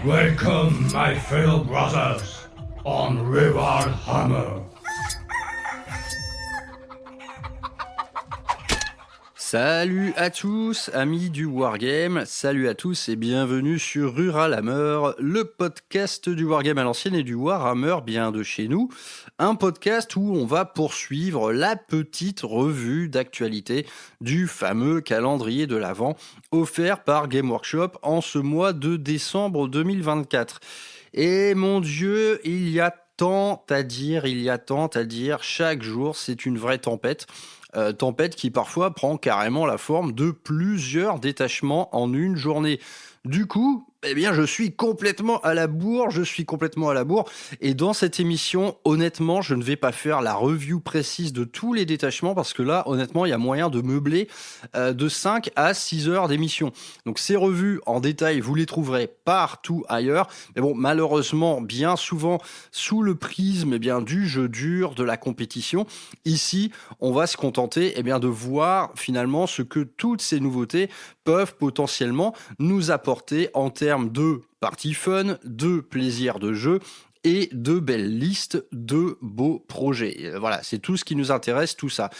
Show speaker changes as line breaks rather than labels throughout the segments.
Welcome, my fellow brothers, on Rival Hammer.
Salut à tous, amis du Wargame, salut à tous et bienvenue sur Rural Hammer, le podcast du Wargame à l'ancienne et du Warhammer bien de chez nous. Un podcast où on va poursuivre la petite revue d'actualité du fameux calendrier de l'Avent offert par Game Workshop en ce mois de décembre 2024. Et mon Dieu, il y a tant à dire, chaque jour c'est une vraie tempête. Tempête qui parfois prend carrément la forme de plusieurs détachements en une journée. Du coup, eh bien, je suis complètement à la bourre, et dans cette émission, honnêtement, je ne vais pas faire la review précise de tous les détachements, parce que là, honnêtement, il y a moyen de meubler de 5 à 6 heures d'émission. Donc ces revues en détail, vous les trouverez partout ailleurs, mais bon, malheureusement, bien souvent, sous le prisme du jeu dur, de la compétition, ici, on va se contenter de voir finalement ce que toutes ces nouveautés peuvent potentiellement nous apporter en termes de parties fun, de plaisir de jeu et de belles listes de beaux projets. Voilà, c'est tout ce qui nous intéresse, tout ça.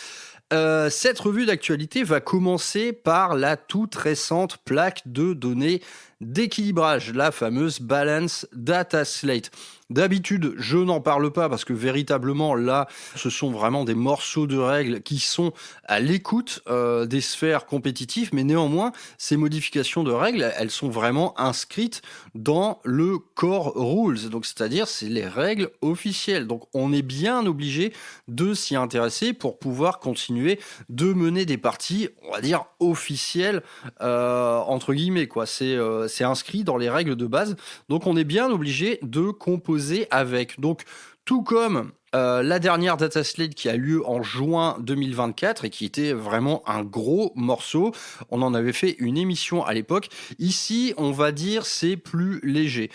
Cette revue d'actualité va commencer par la toute récente plaque de données d'équilibrage, la fameuse Balance Data Slate. D'habitude, je n'en parle pas parce que véritablement, là, ce sont vraiment des morceaux de règles qui sont à l'écoute des sphères compétitives, mais néanmoins, ces modifications de règles, elles sont vraiment inscrites dans le core rules, donc c'est-à-dire c'est les règles officielles. Donc on est bien obligé de s'y intéresser pour pouvoir continuer de mener des parties, on va dire officielles entre guillemets quoi. C'est inscrit dans les règles de base, donc on est bien obligé de composer avec. Donc tout comme la dernière data slate qui a lieu en juin 2024 et qui était vraiment un gros morceau, on en avait fait une émission à l'époque. Ici, on va dire c'est plus léger.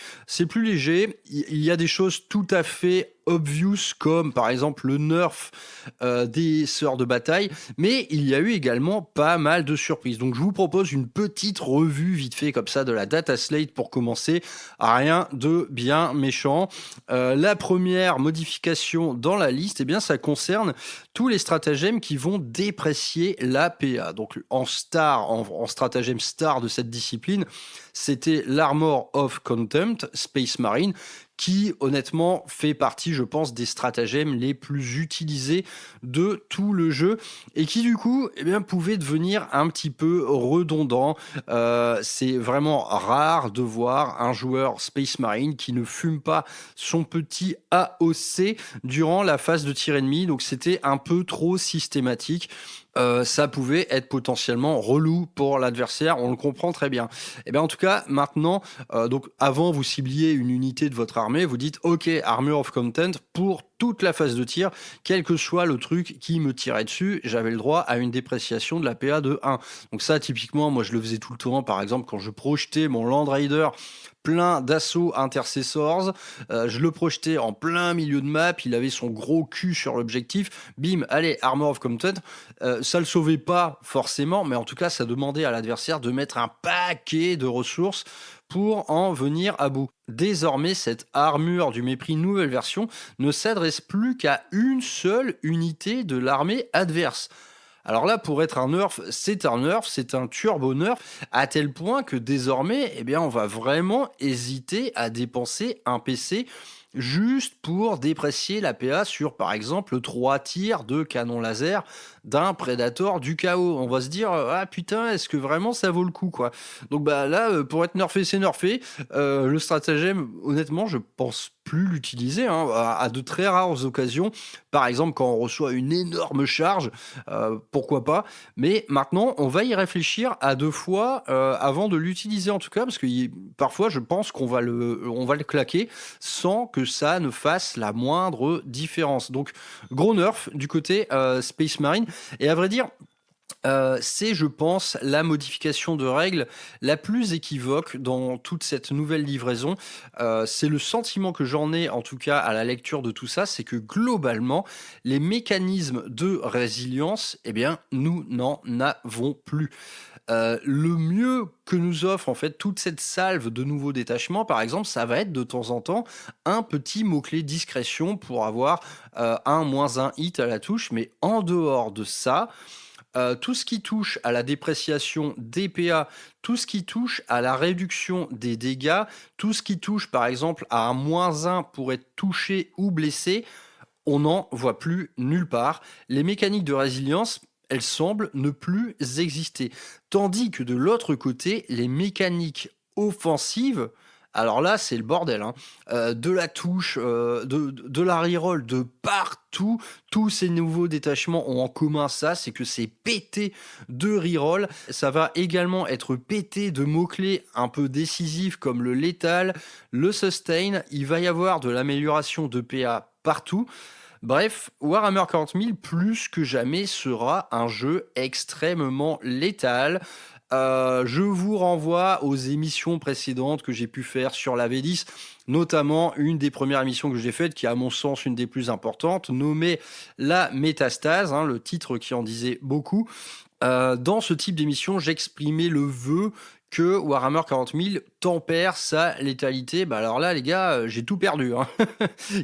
Il y a des choses tout à fait obvious comme par exemple le nerf des sœurs de bataille, mais il y a eu également pas mal de surprises. Donc je vous propose une petite revue vite fait comme ça de la data slate pour commencer. Rien de bien méchant. La première modification dans la liste, ça concerne tous les stratagèmes qui vont déprécier la PA. Donc en stratagème star de cette discipline, c'était l'Armor of Contempt, Space Marine, qui honnêtement fait partie, je pense, des stratagèmes les plus utilisés de tout le jeu et qui du coup pouvait devenir un petit peu redondant. C'est vraiment rare de voir un joueur Space Marine qui ne fume pas son petit AOC durant la phase de tir ennemi, donc c'était un peu trop systématique. Ça pouvait être potentiellement relou pour l'adversaire, on le comprend très bien. En tout cas, maintenant, donc avant vous cibliez une unité de votre armée, vous dites ok, Armor of Content pour toute la phase de tir, quel que soit le truc qui me tirait dessus, j'avais le droit à une dépréciation de la PA de 1. Donc ça, typiquement, moi je le faisais tout le temps, par exemple, quand je projetais mon Land Raider plein d'assauts intercessors, je le projetais en plein milieu de map, il avait son gros cul sur l'objectif, bim, allez, Armor of Content, ça le sauvait pas forcément, mais en tout cas ça demandait à l'adversaire de mettre un paquet de ressources pour en venir à bout. Désormais, cette armure du mépris nouvelle version ne s'adresse plus qu'à une seule unité de l'armée adverse. Alors là, pour être un nerf, c'est un turbo nerf, à tel point que désormais, on va vraiment hésiter à dépenser un PC juste pour déprécier la PA sur, par exemple, 3 tirs de canon laser d'un Predator du chaos. On va se dire, ah putain, est-ce que vraiment ça vaut le coup, quoi. Donc là, pour être nerfé, c'est nerfé. Le stratagème, honnêtement, je pense plus l'utiliser à de très rares occasions. Par exemple, quand on reçoit une énorme charge, pourquoi pas. Mais maintenant, on va y réfléchir à 2 fois avant de l'utiliser en tout cas, parce que parfois, je pense qu'on va le claquer sans que ça ne fasse la moindre différence. Donc, gros nerf du côté Space Marine. Et à vrai dire, c'est, je pense, la modification de règles la plus équivoque dans toute cette nouvelle livraison. C'est le sentiment que j'en ai, en tout cas, à la lecture de tout ça, c'est que globalement, les mécanismes de résilience, nous n'en avons plus. Le mieux que nous offre en fait toute cette salve de nouveaux détachements, par exemple, ça va être de temps en temps un petit mot-clé discrétion pour avoir un moins un hit à la touche, mais en dehors de ça, tout ce qui touche à la dépréciation des PA, tout ce qui touche à la réduction des dégâts, tout ce qui touche par exemple à un moins un pour être touché ou blessé, on n'en voit plus nulle part. Les mécaniques de résilience, elles semblent ne plus exister. Tandis que de l'autre côté, les mécaniques offensives, alors là, c'est le bordel, hein. De la touche, de la reroll, de partout, tous ces nouveaux détachements ont en commun ça, c'est que c'est pété de reroll. Ça va également être pété de mots-clés un peu décisifs comme le létal, le sustain. Il va y avoir de l'amélioration de PA partout. Bref, Warhammer 40 000, plus que jamais, sera un jeu extrêmement létal. Je vous renvoie aux émissions précédentes que j'ai pu faire sur la V10, notamment une des premières émissions que j'ai faites, qui est à mon sens une des plus importantes, nommée La Métastase, hein, le titre qui en disait beaucoup. Dans ce type d'émission, j'exprimais le vœu que Warhammer 40 000 tempère sa létalité. Bah alors là, les gars, j'ai tout perdu, hein.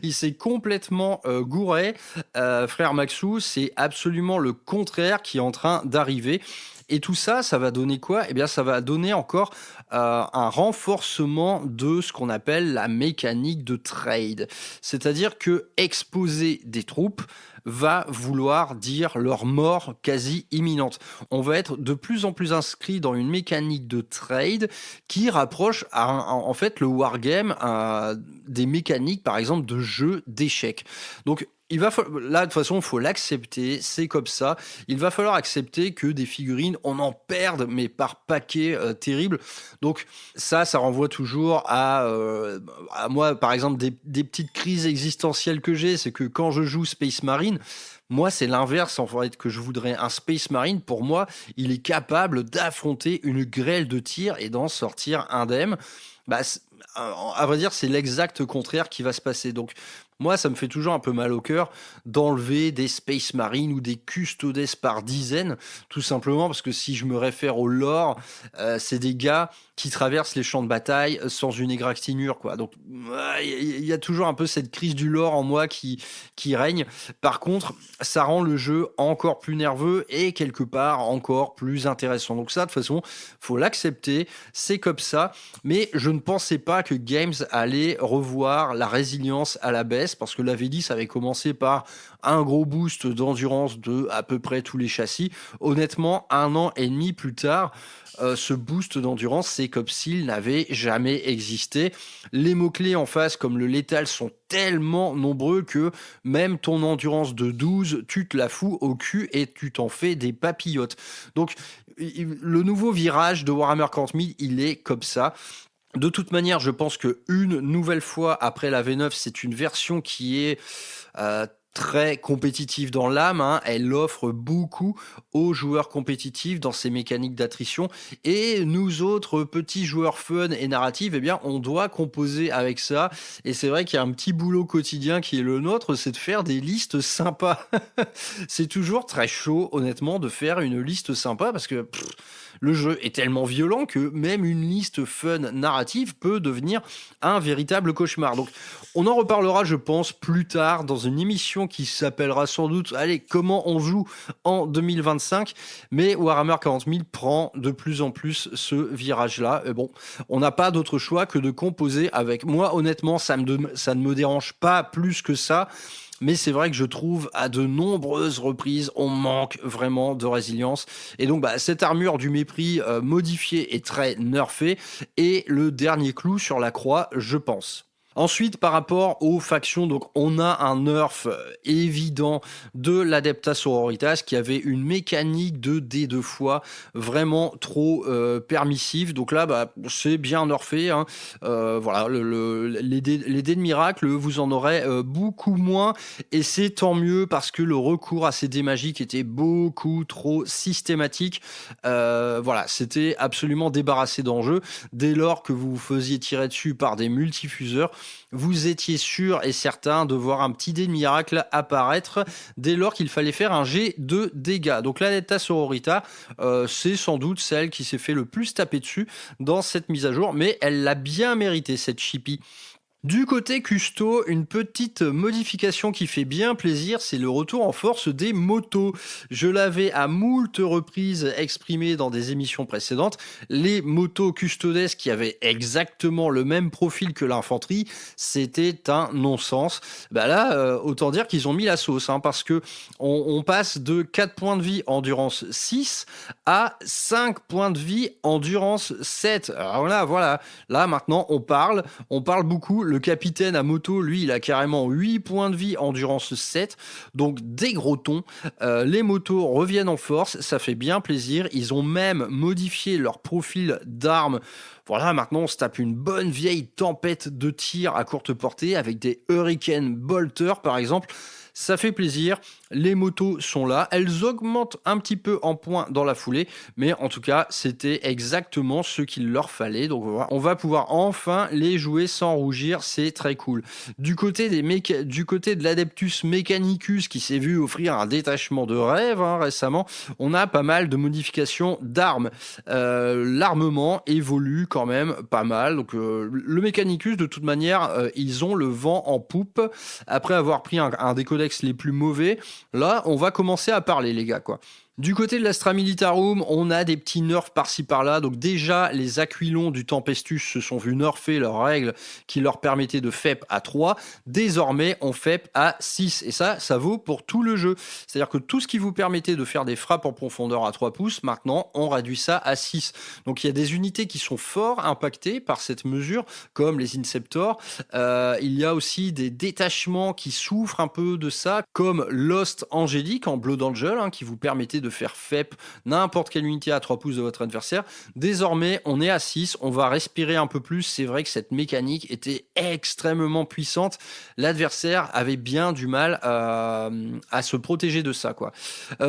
Il s'est complètement gouré. Frère Maxou, c'est absolument le contraire qui est en train d'arriver. Et tout ça, ça va donner quoi ? Eh bien, ça va donner encore un renforcement de ce qu'on appelle la mécanique de trade. C'est-à-dire que exposer des troupes va vouloir dire leur mort quasi imminente. On va être de plus en plus inscrit dans une mécanique de trade qui rapproche en fait le wargame des mécaniques, par exemple, de jeux d'échecs. Donc, là, de toute façon, il faut l'accepter, c'est comme ça. Il va falloir accepter que des figurines, on en perde, mais par paquet terrible. Donc ça renvoie toujours à moi, par exemple, des petites crises existentielles que j'ai. C'est que quand je joue Space Marine, moi, c'est l'inverse, en fait, que je voudrais. Un Space Marine, pour moi, il est capable d'affronter une grêle de tirs et d'en sortir indemne. Bah, à vrai dire, c'est l'exact contraire qui va se passer. Donc, moi, ça me fait toujours un peu mal au cœur d'enlever des Space Marines ou des Custodes par dizaines, tout simplement parce que si je me réfère au lore, c'est des gars qui traversent les champs de bataille sans une égratignure, quoi. Donc, il y a toujours un peu cette crise du lore en moi qui règne. Par contre, ça rend le jeu encore plus nerveux et quelque part encore plus intéressant. Donc ça, de toute façon, faut l'accepter, c'est comme ça. Mais je ne pensais pas que Games allait revoir la résilience à la baisse, parce que la V10 avait commencé par un gros boost d'endurance de à peu près tous les châssis. Honnêtement, 1 an et demi plus tard, ce boost d'endurance, c'est comme s'il n'avait jamais existé. Les mots-clés en face, comme le létal, sont tellement nombreux que même ton endurance de 12, tu te la fous au cul et tu t'en fais des papillotes. Donc, le nouveau virage de Warhammer 40 000, il est comme ça. De toute manière, je pense que une nouvelle fois après la V9, c'est une version qui est très compétitive dans l'âme, hein. Elle offre beaucoup aux joueurs compétitifs dans ses mécaniques d'attrition, et nous autres petits joueurs fun et narratifs, eh bien on doit composer avec ça. Et c'est vrai qu'il y a un petit boulot quotidien qui est le nôtre, c'est de faire des listes sympas. C'est toujours très chaud, honnêtement, de faire une liste sympa, parce que le jeu est tellement violent que même une liste fun narrative peut devenir un véritable cauchemar. Donc on en reparlera, je pense, plus tard dans une émission qui s'appellera sans doute « Allez, comment on joue en 2025 ?» Mais Warhammer 40 000 prend de plus en plus ce virage-là. Et bon, on n'a pas d'autre choix que de composer avec. Moi, honnêtement, ça ne me dérange pas plus que ça. Mais c'est vrai que je trouve à de nombreuses reprises, on manque vraiment de résilience. Et donc, cette armure du mépris modifiée et très nerfée est le dernier clou sur la croix, je pense. Ensuite, par rapport aux factions, donc on a un nerf évident de l'Adepta Sororitas qui avait une mécanique de dés de foi vraiment trop permissive. Donc là, c'est bien nerfé, hein. Voilà, les dés de miracle, vous en aurez beaucoup moins, et c'est tant mieux parce que le recours à ces dés magiques était beaucoup trop systématique. Voilà, c'était absolument débarrassé d'enjeux dès lors que vous vous faisiez tirer dessus par des multifuseurs. vous étiez sûr et certain de voir un petit dé de miracle apparaître dès lors qu'il fallait faire un jet de dégâts. Donc la Netta Sororita, c'est sans doute celle qui s'est fait le plus taper dessus dans cette mise à jour, mais elle l'a bien mérité, cette Chippy. Du côté custo, une petite modification qui fait bien plaisir, c'est le retour en force des motos. Je l'avais à moult reprises exprimé dans des émissions précédentes. Les motos custodes qui avaient exactement le même profil que l'infanterie, c'était un non-sens. Là, autant dire qu'ils ont mis la sauce, parce que on passe de 4 points de vie endurance 6 à 5 points de vie endurance 7. Alors voilà. Là, maintenant, on parle beaucoup. Le capitaine à moto, lui, il a carrément 8 points de vie, endurance 7. Donc, des gros tons. Les motos reviennent en force. Ça fait bien plaisir. Ils ont même modifié leur profil d'armes. Voilà, maintenant, on se tape une bonne vieille tempête de tir à courte portée avec des Hurricane Bolter, par exemple. Ça fait plaisir, les motos sont là, elles augmentent un petit peu en points dans la foulée, mais en tout cas, c'était exactement ce qu'il leur fallait. Donc on va pouvoir enfin les jouer sans rougir, c'est très cool. Du côté de l'Adeptus Mechanicus qui s'est vu offrir un détachement de rêve récemment, on a pas mal de modifications d'armes. L'armement évolue quand même pas mal. Donc le Mechanicus, de toute manière, ils ont le vent en poupe après avoir pris un des codex les plus mauvais. Là, on va commencer à parler, les gars, quoi. Du côté de l'Astra Militarum, on a des petits nerfs par-ci par-là. Donc déjà, les Aquilons du Tempestus se sont vus nerfer leurs règles qui leur permettaient de FEP à 3. Désormais, on FEP à 6. Et ça vaut pour tout le jeu. C'est-à-dire que tout ce qui vous permettait de faire des frappes en profondeur à 3 pouces, maintenant, on réduit ça à 6. Donc il y a des unités qui sont fort impactées par cette mesure, comme les Inceptors. Il y a aussi des détachements qui souffrent un peu de ça, comme Lost Angelic en Blood Angel, qui vous permettait de faire FEP n'importe quelle unité à 3 pouces de votre adversaire. Désormais, on est à 6, on va respirer un peu plus. C'est vrai que cette mécanique était extrêmement puissante. L'adversaire avait bien du mal à se protéger de ça, quoi.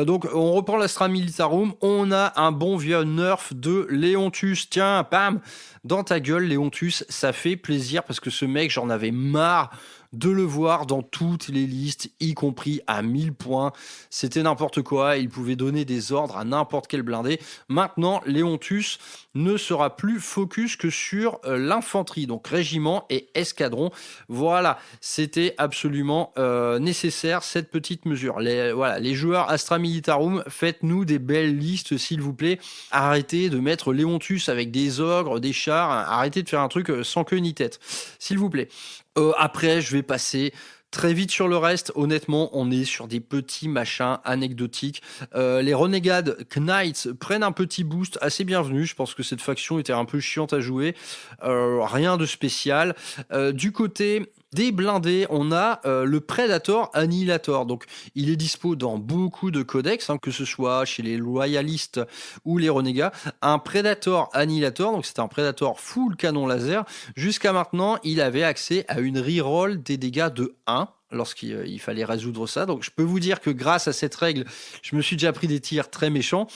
Donc, on reprend l'Astra Militarum. On a un bon vieux nerf de Leontus. Tiens, pam, dans ta gueule, Leontus. Ça fait plaisir parce que ce mec, j'en avais marre de le voir dans toutes les listes, y compris à 1000 points. C'était n'importe quoi, il pouvait donner des ordres à n'importe quel blindé. Maintenant, Leontus ne sera plus focus que sur l'infanterie, donc régiment et escadron. Voilà, c'était absolument nécessaire, cette petite mesure. Les joueurs Astra Militarum, faites-nous des belles listes, s'il vous plaît. Arrêtez de mettre Leontus avec des ogres, des chars, arrêtez de faire un truc sans queue ni tête, s'il vous plaît. Après, je vais passer très vite sur le reste. Honnêtement, on est sur des petits machins anecdotiques. Les Renegade Knights prennent un petit boost assez bienvenu. Je pense que cette faction était un peu chiante à jouer. Rien de spécial. Du côté des blindés, on a le Predator Annihilator. Donc, il est dispo dans beaucoup de codex, que ce soit chez les loyalistes ou les renégats. Un Predator Annihilator, donc c'est un Predator full canon laser. Jusqu'à maintenant, il avait accès à une reroll des dégâts de 1 lorsqu'il fallait résoudre ça. Donc, je peux vous dire que grâce à cette règle, je me suis déjà pris des tirs très méchants.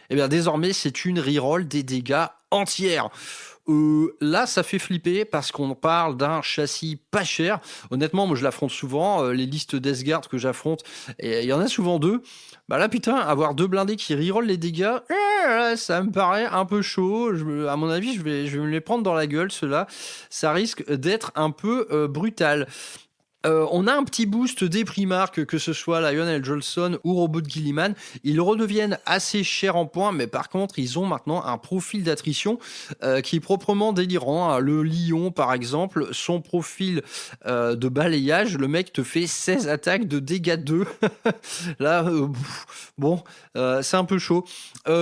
Et bien, désormais, c'est une reroll des dégâts entières. Là, ça fait flipper parce qu'on parle d'un châssis pas cher. Honnêtement, moi, je l'affronte souvent. Les listes d'Esgard que j'affronte, il y en a souvent 2. Là, putain, avoir 2 blindés qui reroll les dégâts, ça me paraît un peu chaud. À mon avis, je vais me les prendre dans la gueule, ceux-là. Ça risque d'être un peu brutal. On a un petit boost des primarques, que ce soit Lionel Jolson ou Robot Gilliman. Ils redeviennent assez chers en points, mais par contre, ils ont maintenant un profil d'attrition qui est proprement délirant. Le lion, par exemple, son profil de balayage, le mec te fait 16 attaques de dégâts 2. Là, c'est un peu chaud.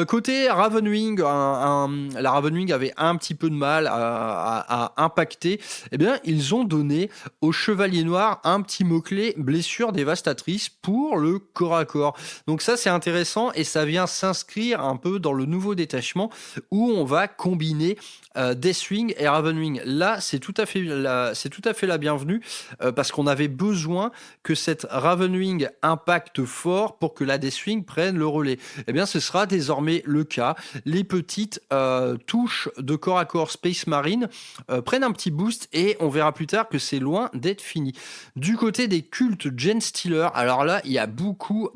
Côté Ravenwing, la Ravenwing avait un petit peu de mal à impacter. Eh bien, ils ont donné au Chevalier Noir part un petit mot-clé blessure dévastatrice pour le corps à corps. Donc ça, c'est intéressant et ça vient s'inscrire un peu dans le nouveau détachement où on va combiner Deathwing et Ravenwing. Là, c'est tout à fait la bienvenue parce qu'on avait besoin que cette Ravenwing impacte fort pour que la Deathwing prenne le relais. Eh bien, ce sera désormais le cas. Les petites touches de corps à corps Space Marine prennent un petit boost et on verra plus tard que c'est loin d'être fini. Du côté des cultes Genestealer, alors là, il y a beaucoup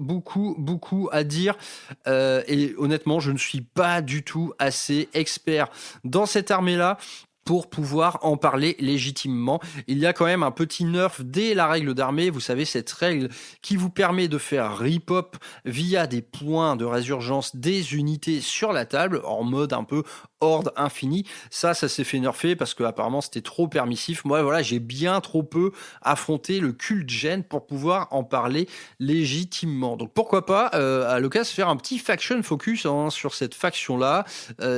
à dire et honnêtement, je ne suis pas du tout assez expert dans cette armée-là pour pouvoir en parler légitimement. Il y a quand même un petit nerf dès la règle d'armée. Vous savez, cette règle qui vous permet de faire rip-hop via des points de résurgence des unités sur la table, en mode un peu horde infinie. Ça s'est fait nerfer parce que apparemment c'était trop permissif. Moi, voilà, j'ai bien trop peu affronté le culte gen pour pouvoir en parler légitimement. Donc pourquoi pas, à l'occasion, faire un petit faction focus sur cette faction-là.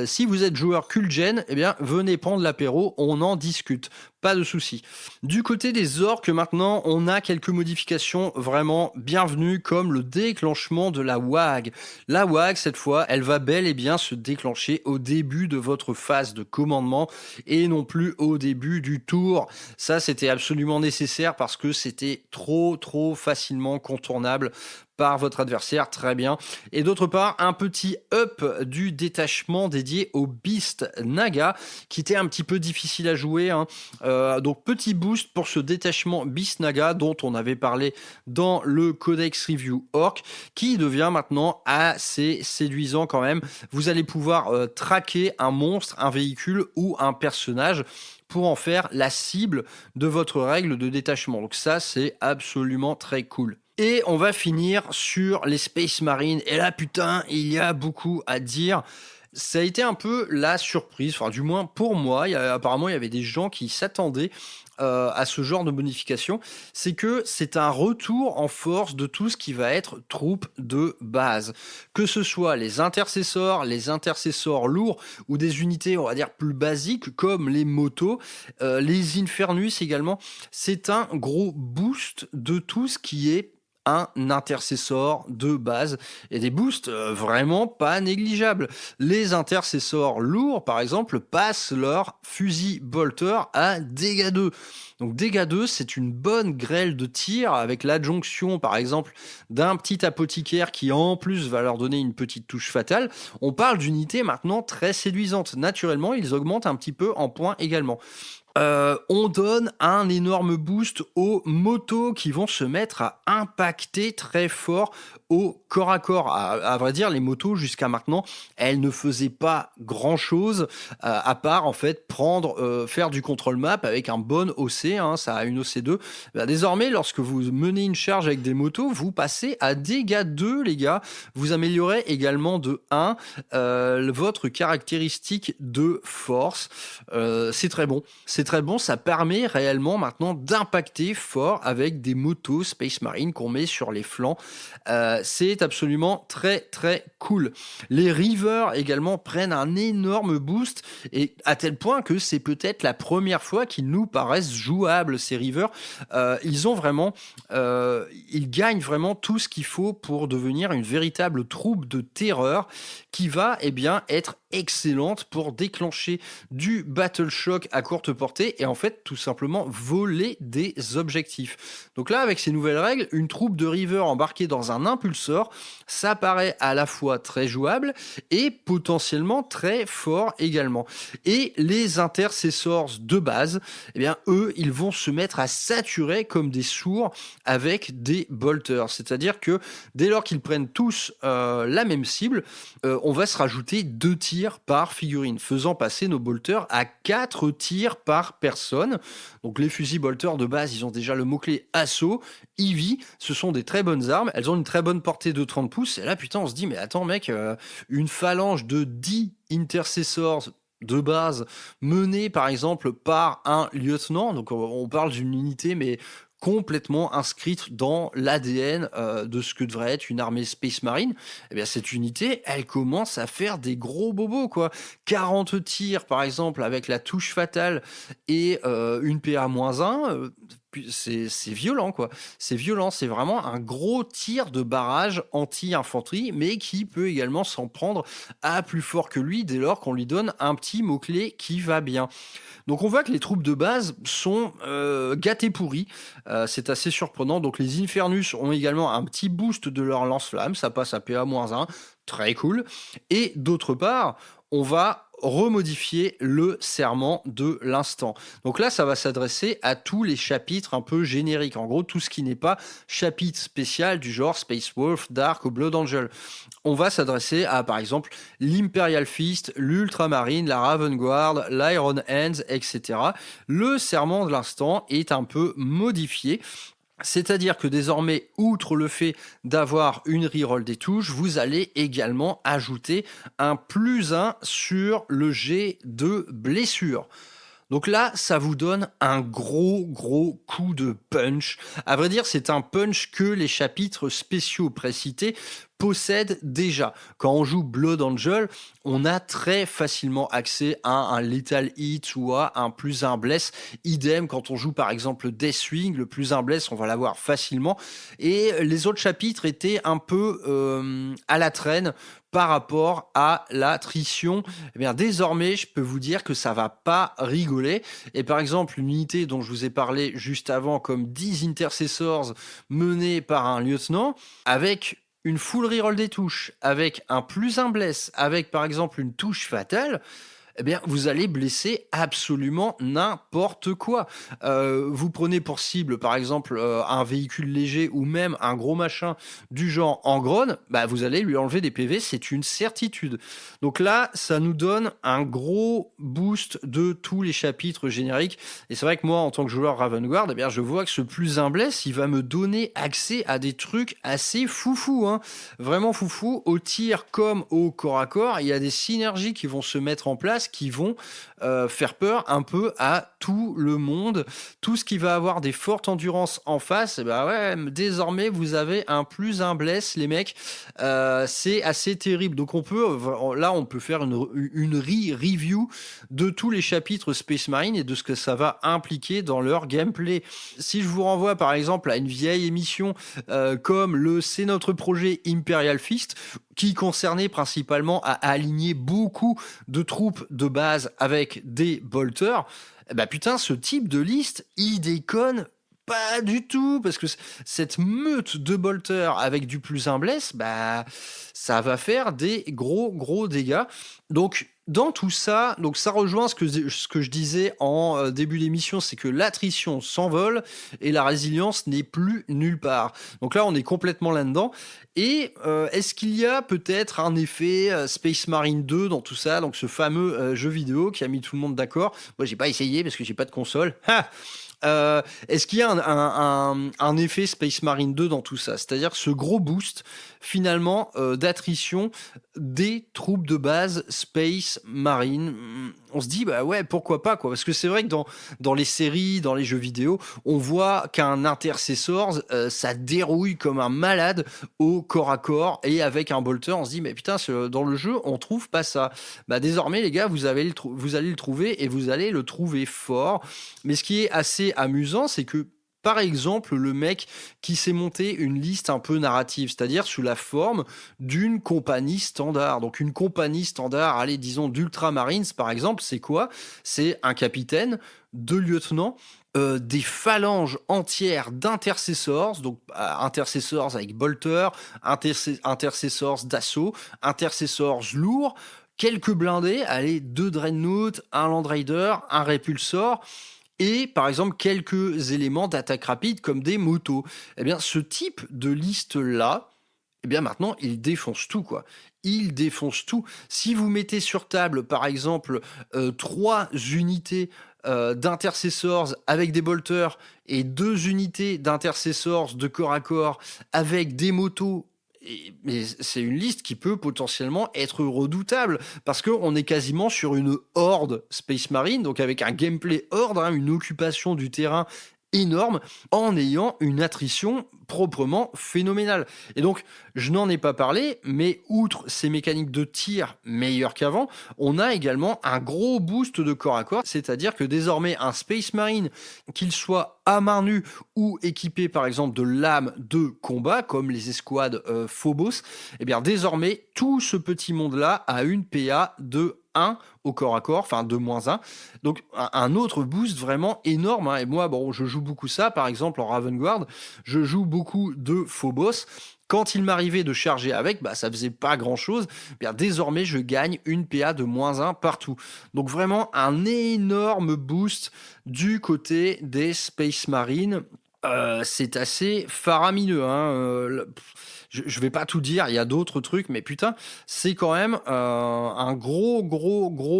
Si vous êtes joueur culte gen, eh bien, venez prendre l'apéro, on en discute. Pas de souci. Du côté des orques, maintenant, on a quelques modifications vraiment bienvenues, comme le déclenchement de la WAG. La WAG, cette fois, elle va bel et bien se déclencher au début de votre phase de commandement et non plus au début du tour. Ça, c'était absolument nécessaire parce que c'était trop facilement contournable par votre adversaire, très bien. Et d'autre part, un petit up du détachement dédié au Beast Naga, qui était un petit peu difficile à jouer. Donc petit boost pour ce détachement Beast Naga, dont on avait parlé dans le Codex Review Orc, qui devient maintenant assez séduisant quand même. Vous allez pouvoir traquer un monstre, un véhicule ou un personnage pour en faire la cible de votre règle de détachement. Donc ça, c'est absolument très cool. Et on va finir sur les Space Marines. Et là, putain, il y a beaucoup à dire. Ça a été un peu la surprise, enfin du moins pour moi. Apparemment, il y avait des gens qui s'attendaient à ce genre de modification. C'est que c'est un retour en force de tout ce qui va être troupes de base. Que ce soit les intercessors lourds ou des unités, on va dire, plus basiques comme les motos, les Infernus également. C'est un gros boost de tout ce qui est un intercessor de base et des boosts vraiment pas négligeables. Les intercessors lourds, par exemple, passent leur fusil bolter à dégâts 2. Donc dégâts 2, c'est une bonne grêle de tir avec l'adjonction, par exemple, d'un petit apothicaire qui en plus va leur donner une petite touche fatale. On parle d'unités maintenant très séduisantes. Naturellement, ils augmentent un petit peu en points également. On donne un énorme boost aux motos qui vont se mettre à impacter très fort au corps à corps. À vrai dire, les motos jusqu'à maintenant, elles ne faisaient pas grand chose à part en fait faire du control map avec un bon OC, ça a une OC2. Désormais, lorsque vous menez une charge avec des motos, vous passez à dégâts 2, les gars. Vous améliorez également de 1 votre caractéristique de force. C'est très bon. C'est très bon, ça permet réellement maintenant d'impacter fort avec des motos Space Marine qu'on met sur les flancs. C'est absolument très cool. Les Reavers également prennent un énorme boost et à tel point que c'est peut-être la première fois qu'ils nous paraissent jouables, ces Reavers. Ils gagnent vraiment tout ce qu'il faut pour devenir une véritable troupe de terreur qui va être excellente pour déclencher du Battle Shock à courte portée et en fait tout simplement voler des objectifs. Donc là, avec ces nouvelles règles, une troupe de Reavers embarquée dans un impulsor, ça paraît à la fois très jouable et potentiellement très fort également. Et les intercessors de base, eux, ils vont se mettre à saturer comme des sourds avec des bolters. C'est-à-dire que dès lors qu'ils prennent tous la même cible, on va se rajouter 2 tirs par figurine, faisant passer nos bolters à 4 tirs par personne. Donc les fusils bolters de base, ils ont déjà le mot-clé assaut, Eevee, ce sont des très bonnes armes, elles ont une très bonne portée de 30 pouces, et là putain on se dit mais attends mec, une phalange de 10 intercessors de base menée par exemple par un lieutenant, donc on parle d'une unité mais complètement inscrite dans l'ADN de ce que devrait être une armée Space Marine, cette unité, elle commence à faire des gros bobos, quoi. 40 tirs, par exemple, avec la touche fatale et une PA-1, c'est violent, quoi. C'est violent, c'est vraiment un gros tir de barrage anti-infanterie, mais qui peut également s'en prendre à plus fort que lui dès lors qu'on lui donne un petit mot-clé qui va bien. Donc on voit que les troupes de base sont gâtées pourries, c'est assez surprenant. Donc les Infernus ont également un petit boost de leur lance-flamme, ça passe à PA-1, très cool. Et d'autre part, on va remodifier le serment de l'instant. Donc là, ça va s'adresser à tous les chapitres un peu génériques. En gros, tout ce qui n'est pas chapitre spécial du genre Space Wolf, Dark ou Blood Angel. On va s'adresser à, par exemple, l'Imperial Fist, l'Ultramarine, la Raven Guard, l'Iron Hands, etc. Le serment de l'instant est un peu modifié. C'est-à-dire que désormais, outre le fait d'avoir une reroll des touches, vous allez également ajouter un +1 sur le jet de blessure. Donc là, ça vous donne un gros coup de punch. À vrai dire, c'est un punch que les chapitres spéciaux précités possèdent déjà. Quand on joue Blood Angel, on a très facilement accès à un Lethal Hit ou à un +1 bless. Idem, quand on joue par exemple Deathwing, le +1 bless, on va l'avoir facilement. Et les autres chapitres étaient un peu à la traîne par rapport à l'attrition. Eh bien, désormais, je peux vous dire que ça va pas rigoler. Et par exemple, une unité dont je vous ai parlé juste avant, comme 10 Intercessors menés par un lieutenant, avec une full reroll des touches, avec un +1 bless, avec par exemple une touche fatale, eh bien, vous allez blesser absolument n'importe quoi. Vous prenez pour cible, par exemple, un véhicule léger ou même un gros machin du genre Engron, bah, vous allez lui enlever des PV, c'est une certitude. Donc là, ça nous donne un gros boost de tous les chapitres génériques. Et c'est vrai que moi, en tant que joueur Raven Guard, eh bien, je vois que ce +1 bless, il va me donner accès à des trucs assez foufou, hein. Vraiment foufou. Au tir comme au corps à corps, il y a des synergies qui vont se mettre en place, qui vont faire peur un peu à tout le monde. Tout ce qui va avoir des fortes endurances en face, bah ouais, désormais vous avez un +1 bless, les mecs. C'est assez terrible. Donc on peut faire une review de tous les chapitres Space Marine et de ce que ça va impliquer dans leur gameplay. Si je vous renvoie par exemple à une vieille émission comme le C'est notre projet Imperial Fist, qui concernait principalement à aligner beaucoup de troupes de base avec des bolters, bah putain, ce type de liste, il déconne pas du tout, parce que cette meute de bolters avec du +1 bless, bah, ça va faire des gros dégâts. Donc, dans tout ça, donc ça rejoint ce que je disais en début d'émission, c'est que l'attrition s'envole et la résilience n'est plus nulle part. Donc là, on est complètement là-dedans. Et est-ce qu'il y a peut-être un effet Space Marine 2 dans tout ça, donc ce fameux jeu vidéo qui a mis tout le monde d'accord? Moi, j'ai pas essayé parce que j'ai pas de console. Est-ce qu'il y a un effet Space Marine 2 dans tout ça? C'est-à-dire ce gros boost finalement d'attrition des troupes de base Space Marine. On se dit bah ouais, pourquoi pas, quoi, parce que c'est vrai que dans les séries, dans les jeux vidéo, on voit qu'un Intercessors ça dérouille comme un malade au corps à corps, et avec un bolter on se dit mais putain, dans le jeu on trouve pas ça. Bah désormais les gars, vous allez le trouver, et vous allez le trouver fort. Mais ce qui est assez amusant, c'est que par exemple, le mec qui s'est monté une liste un peu narrative, c'est-à-dire sous la forme d'une compagnie standard. Donc une compagnie standard, allez, disons d'Ultramarines par exemple, c'est quoi? C'est un capitaine, 2 lieutenants, des phalanges entières d'intercessors, donc intercessors avec bolter, intercessors d'assaut, intercessors lourds, quelques blindés, allez, 2 dreadnoughts, un land raider, un répulsor, et par exemple quelques éléments d'attaque rapide comme des motos. Eh bien, ce type de liste-là, eh bien maintenant, il défonce tout, quoi. Il défonce tout. Si vous mettez sur table, par exemple, 3 unités d'intercessors avec des bolters et 2 unités d'intercessors de corps à corps avec des motos, mais c'est une liste qui peut potentiellement être redoutable, parce qu'on est quasiment sur une horde Space Marine, donc avec un gameplay horde, hein, une occupation du terrain énorme en ayant une attrition proprement phénoménale. Et donc, je n'en ai pas parlé, mais outre ces mécaniques de tir meilleures qu'avant, on a également un gros boost de corps à corps, c'est-à-dire que désormais, un Space Marine, qu'il soit à main nue ou équipé par exemple de lames de combat, comme les escouades Phobos, eh bien désormais, tout ce petit monde-là a une PA de 1 au corps à corps, enfin de -1. Donc un autre boost vraiment énorme. Et moi, bon, je joue beaucoup ça, par exemple en Ravengard, je joue beaucoup de Phobos. Quand il m'arrivait de charger avec, ça faisait pas grand-chose. Bien, désormais, je gagne une PA de -1 partout. Donc vraiment un énorme boost du côté des Space Marines. C'est assez faramineux, hein. Je vais pas tout dire, il y a d'autres trucs, mais putain, c'est quand même un gros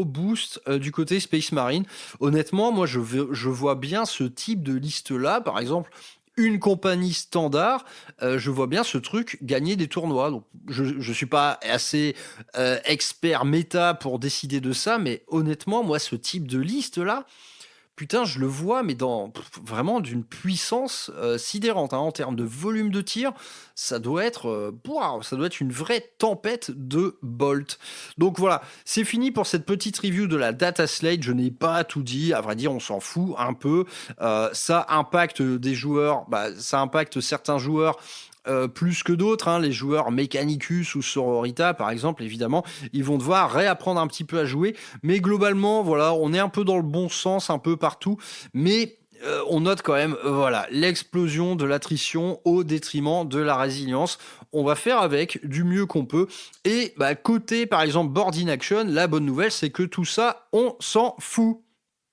boost du côté Space Marine. Honnêtement, moi, je vois bien ce type de liste-là, par exemple, une compagnie standard, je vois bien ce truc gagner des tournois. Donc, je suis pas assez expert méta pour décider de ça, mais honnêtement, moi, ce type de liste-là, putain, je le vois, mais vraiment d'une puissance sidérante, hein, en termes de volume de tir, ça doit être une vraie tempête de Bolt. Donc voilà, c'est fini pour cette petite review de la Data Slate. Je n'ai pas tout dit, à vrai dire, on s'en fout un peu. Ça impacte des joueurs, ça impacte certains joueurs. Plus que d'autres, hein, les joueurs Mechanicus ou Sororita par exemple, évidemment, ils vont devoir réapprendre un petit peu à jouer, mais globalement, voilà, on est un peu dans le bon sens un peu partout, mais on note quand même, l'explosion de l'attrition au détriment de la résilience. On va faire avec du mieux qu'on peut. Et côté, par exemple, Board in Action, la bonne nouvelle, c'est que tout ça, on s'en fout.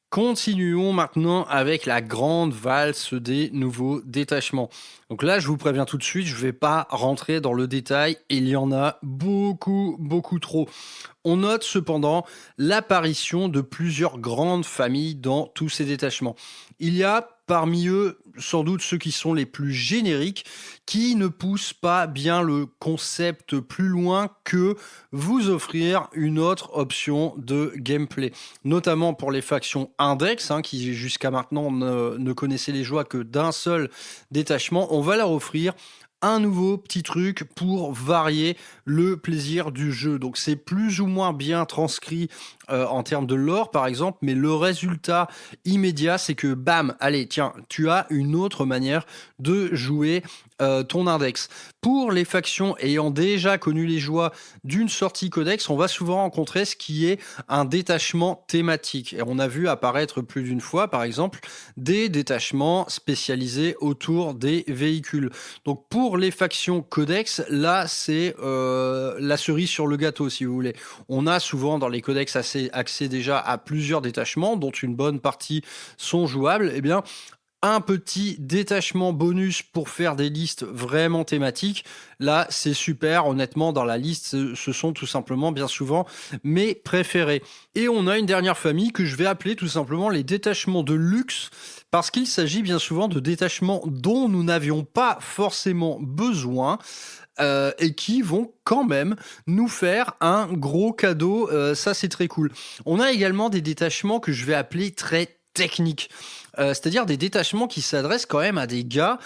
Continuons maintenant avec la grande valse des nouveaux détachements. Donc là, je vous préviens tout de suite, je ne vais pas rentrer dans le détail, il y en a beaucoup trop. On note cependant l'apparition de plusieurs grandes familles dans tous ces détachements. Il y a parmi eux sans doute ceux qui sont les plus génériques, qui ne poussent pas bien le concept plus loin que vous offrir une autre option de gameplay, notamment pour les factions index, hein, qui jusqu'à maintenant ne connaissaient les joies que d'un seul détachement. On va leur offrir un nouveau petit truc pour varier le plaisir du jeu. Donc c'est plus ou moins bien transcrit en termes de lore par exemple, mais le résultat immédiat c'est que bam, allez tiens, tu as une autre manière de jouer ton index. Pour les factions ayant déjà connu les joies d'une sortie codex, on va souvent rencontrer ce qui est un détachement thématique. Et on a vu apparaître plus d'une fois, par exemple, des détachements spécialisés autour des véhicules. Donc pour les factions codex, là c'est la cerise sur le gâteau si vous voulez. On a souvent dans les codex accès déjà à plusieurs détachements, dont une bonne partie sont jouables. Eh bien, un petit détachement bonus pour faire des listes vraiment thématiques. Là, c'est super. Honnêtement, dans la liste, ce sont tout simplement bien souvent mes préférés. Et on a une dernière famille que je vais appeler tout simplement les détachements de luxe, parce qu'il s'agit bien souvent de détachements dont nous n'avions pas forcément besoin. Et qui vont quand même nous faire un gros cadeau. Ça, c'est très cool. On a également des détachements que je vais appeler très techniques. C'est-à-dire des détachements qui s'adressent quand même à des gars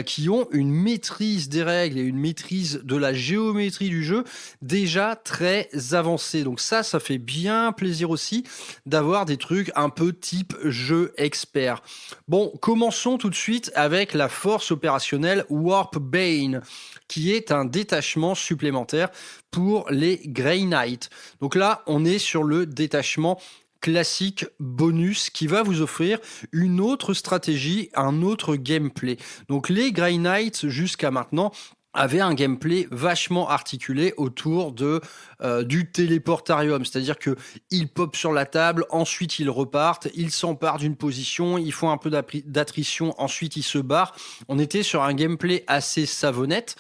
qui ont une maîtrise des règles et une maîtrise de la géométrie du jeu déjà très avancée. Donc ça fait bien plaisir aussi d'avoir des trucs un peu type jeu expert. Bon, commençons tout de suite avec la force opérationnelle Warpbane, qui est un détachement supplémentaire pour les Grey Knights. Donc là, on est sur le détachement classique bonus qui va vous offrir une autre stratégie, un autre gameplay. Donc les Grey Knights jusqu'à maintenant avaient un gameplay vachement articulé autour du téléportarium, c'est-à-dire que ils popent sur la table, ensuite ils repartent, ils s'emparent d'une position, ils font un peu d'attrition, ensuite ils se barrent. On était sur un gameplay assez savonnette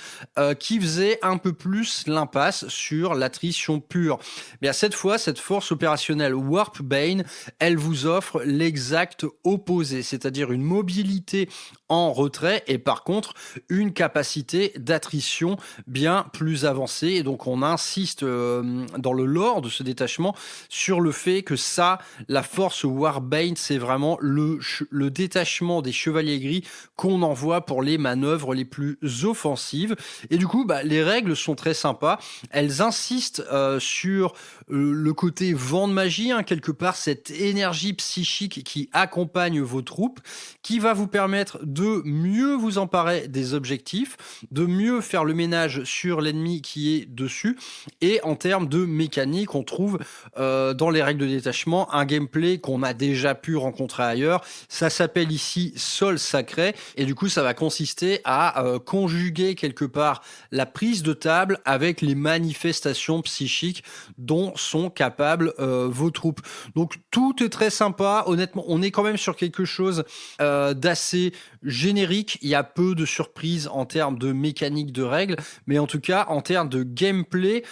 qui faisait un peu plus l'impasse sur l'attrition pure. Mais à cette fois, cette force opérationnelle Warpbane, elle vous offre l'exact opposé, c'est-à-dire une mobilité en retrait et par contre une capacité d'attrition d'attrition bien plus avancées. Et donc on insiste dans le lore de ce détachement sur le fait que ça, la force Warbane, c'est vraiment le détachement des chevaliers gris qu'on envoie pour les manœuvres les plus offensives. Et du coup, les règles sont très sympas. Elles insistent sur le côté vent de magie, quelque part cette énergie psychique qui accompagne vos troupes, qui va vous permettre de mieux vous emparer des objectifs, de mieux faire le ménage sur l'ennemi qui est dessus. Et en termes de mécanique, on trouve dans les règles de détachement un gameplay qu'on a déjà pu rencontrer ailleurs. Ça s'appelle ici Sol Sacré, et du coup ça va consister à conjuguer quelque part la prise de table avec les manifestations psychiques dont sont capables vos troupes. Donc tout est très sympa, honnêtement on est quand même sur quelque chose d'assez générique. Il y a peu de surprises en termes de mécanique de règles, mais en tout cas en termes de gameplay,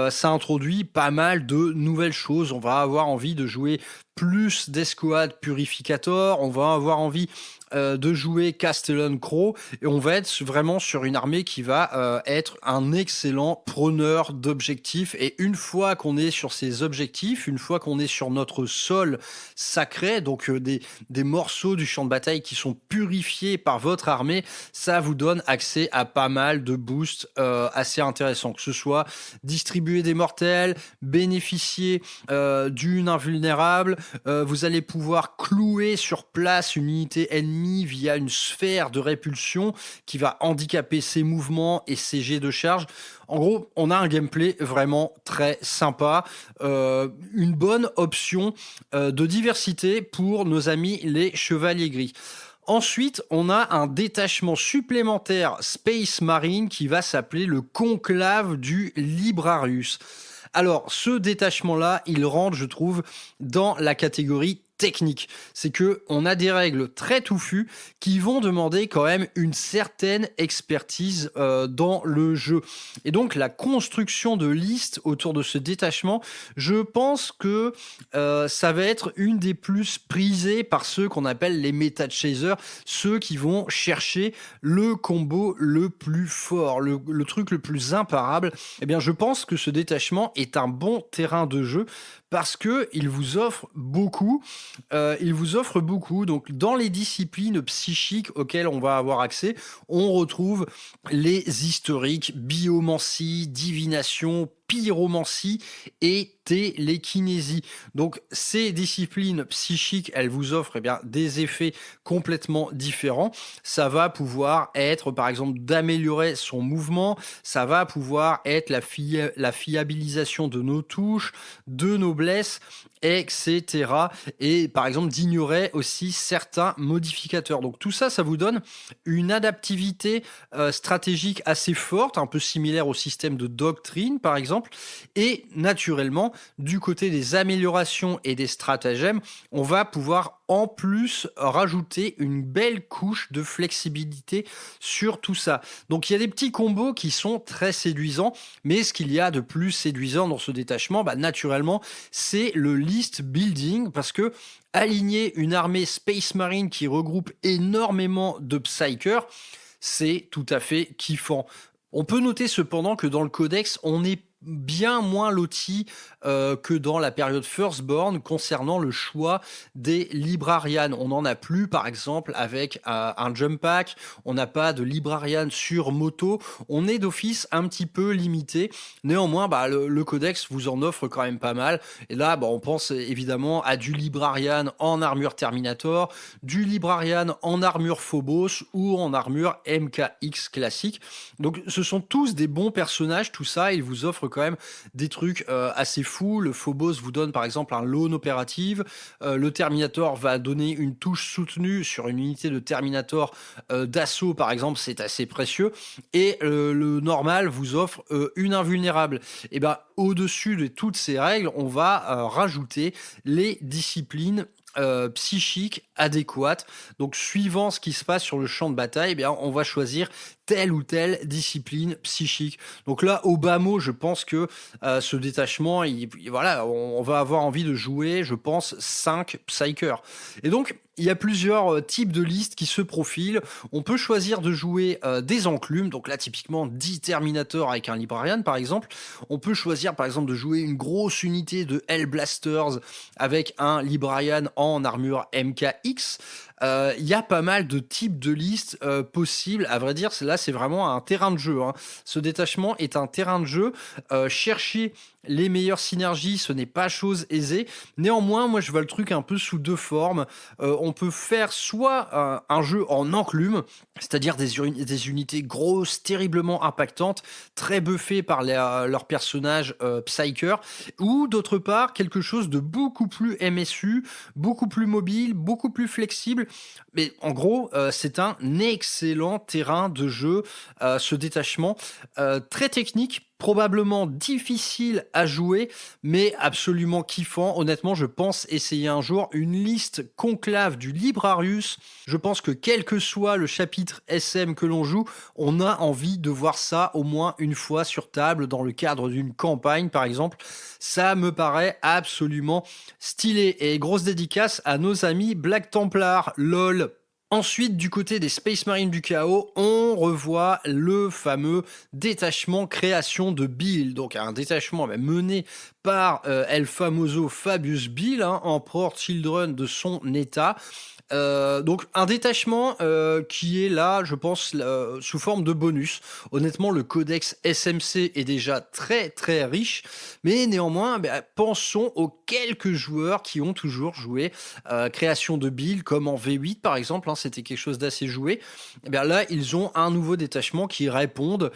ça introduit pas mal de nouvelles choses. On va avoir envie de jouer plus d'escouade purificator, on va avoir envie de jouer Castellan Crow, et on va être vraiment sur une armée qui va être un excellent preneur d'objectifs. Et une fois qu'on est sur ces objectifs, une fois qu'on est sur notre sol sacré, donc des morceaux du champ de bataille qui sont purifiés par votre armée, ça vous donne accès à pas mal de boosts assez intéressants, que ce soit distribuer des mortels, bénéficier d'une invulnérable, vous allez pouvoir clouer sur place une unité ennemie via une sphère de répulsion qui va handicaper ses mouvements et ses jets de charge. En gros, on a un gameplay vraiment très sympa, une bonne option de diversité pour nos amis les chevaliers gris. Ensuite, on a un détachement supplémentaire Space Marine qui va s'appeler le Conclave du Librarius. Alors, ce détachement-là, il rentre, je trouve, dans la catégorie technique. C'est que on a des règles très touffues qui vont demander quand même une certaine expertise dans le jeu. Et donc la construction de listes autour de ce détachement, je pense que ça va être une des plus prisées par ceux qu'on appelle les meta chasers, ceux qui vont chercher le combo le plus fort, le truc le plus imparable. Eh bien, je pense que ce détachement est un bon terrain de jeu parce que il vous offre beaucoup. Donc, dans les disciplines psychiques auxquelles on va avoir accès, on retrouve les historiques, biomancie, divination, pyromancie et télékinésie. Donc ces disciplines psychiques, elles vous offrent des effets complètement différents. Ça va pouvoir être par exemple d'améliorer son mouvement, ça va pouvoir être la fiabilisation de nos touches, de nos blesses, etc. Et par exemple d'ignorer aussi certains modificateurs. Donc tout ça, ça vous donne une adaptivité stratégique assez forte, un peu similaire au système de doctrine par exemple. Et naturellement, du côté des améliorations et des stratagèmes, on va pouvoir en plus rajouter une belle couche de flexibilité sur tout ça. Donc il y a des petits combos qui sont très séduisants, mais ce qu'il y a de plus séduisant dans ce détachement, naturellement, c'est le list building, parce que aligner une armée Space Marine qui regroupe énormément de psychers, c'est tout à fait kiffant. On peut noter cependant que dans le codex, on est bien moins loti que dans la période Firstborn concernant le choix des librarians. On n'en a plus, par exemple, avec un jump pack. On n'a pas de librarian sur moto. On est d'office un petit peu limité. Néanmoins, le codex vous en offre quand même pas mal. Et là, on pense évidemment à du librarian en armure Terminator, du librarian en armure Phobos ou en armure MKX classique. Donc, ce sont tous des bons personnages. Tout ça, ils vous offrent quand même des trucs assez fous. Le Phobos vous donne par exemple un lone opérative. Le Terminator va donner une touche soutenue sur une unité de Terminator d'assaut par exemple, c'est assez précieux. Et le normal vous offre une invulnérable. Et au-dessus de toutes ces règles, on va rajouter les disciplines psychiques adéquates. Donc suivant ce qui se passe sur le champ de bataille, on va choisir telle ou telle discipline psychique. Donc là, au bas mot, je pense que ce détachement, voilà, on va avoir envie de jouer, je pense, 5 Psykers. Et donc, il y a plusieurs types de listes qui se profilent. On peut choisir de jouer des enclumes, donc là typiquement 10 Terminators avec un Librarian par exemple. On peut choisir par exemple de jouer une grosse unité de Hellblasters avec un Librarian en armure MKX. Il y a pas mal de types de listes possibles. À vrai dire, là c'est vraiment un terrain de jeu, hein. Ce détachement est un terrain de jeu. Chercher les meilleures synergies, ce n'est pas chose aisée. Néanmoins, moi je vois le truc un peu sous deux formes. On peut faire soit un jeu en enclume, c'est-à-dire des unités grosses, terriblement impactantes, très buffées par leurs personnages Psyker, ou d'autre part quelque chose de beaucoup plus MSU, beaucoup plus mobile, beaucoup plus flexible. Mais en gros, c'est un excellent terrain de jeu, ce détachement, très technique, probablement difficile à jouer, mais absolument kiffant. Honnêtement, je pense essayer un jour une liste conclave du Librarius. Je pense que quel que soit le chapitre SM que l'on joue, on a envie de voir ça au moins une fois sur table dans le cadre d'une campagne, par exemple. Ça me paraît absolument stylé. Et grosse dédicace à nos amis Black Templar, lol. Ensuite, du côté des Space Marines du Chaos, on revoit le fameux détachement création de Bill. Donc un détachement mené par El Famoso Fabius Bill, hein, Emperor Children de son état. Donc un détachement qui est là, je pense, sous forme de bonus. Honnêtement, le codex SMC est déjà très très riche, mais néanmoins, pensons aux quelques joueurs qui ont toujours joué création de build, comme en V8 par exemple, hein, c'était quelque chose d'assez joué. Là, ils ont un nouveau détachement qui répondent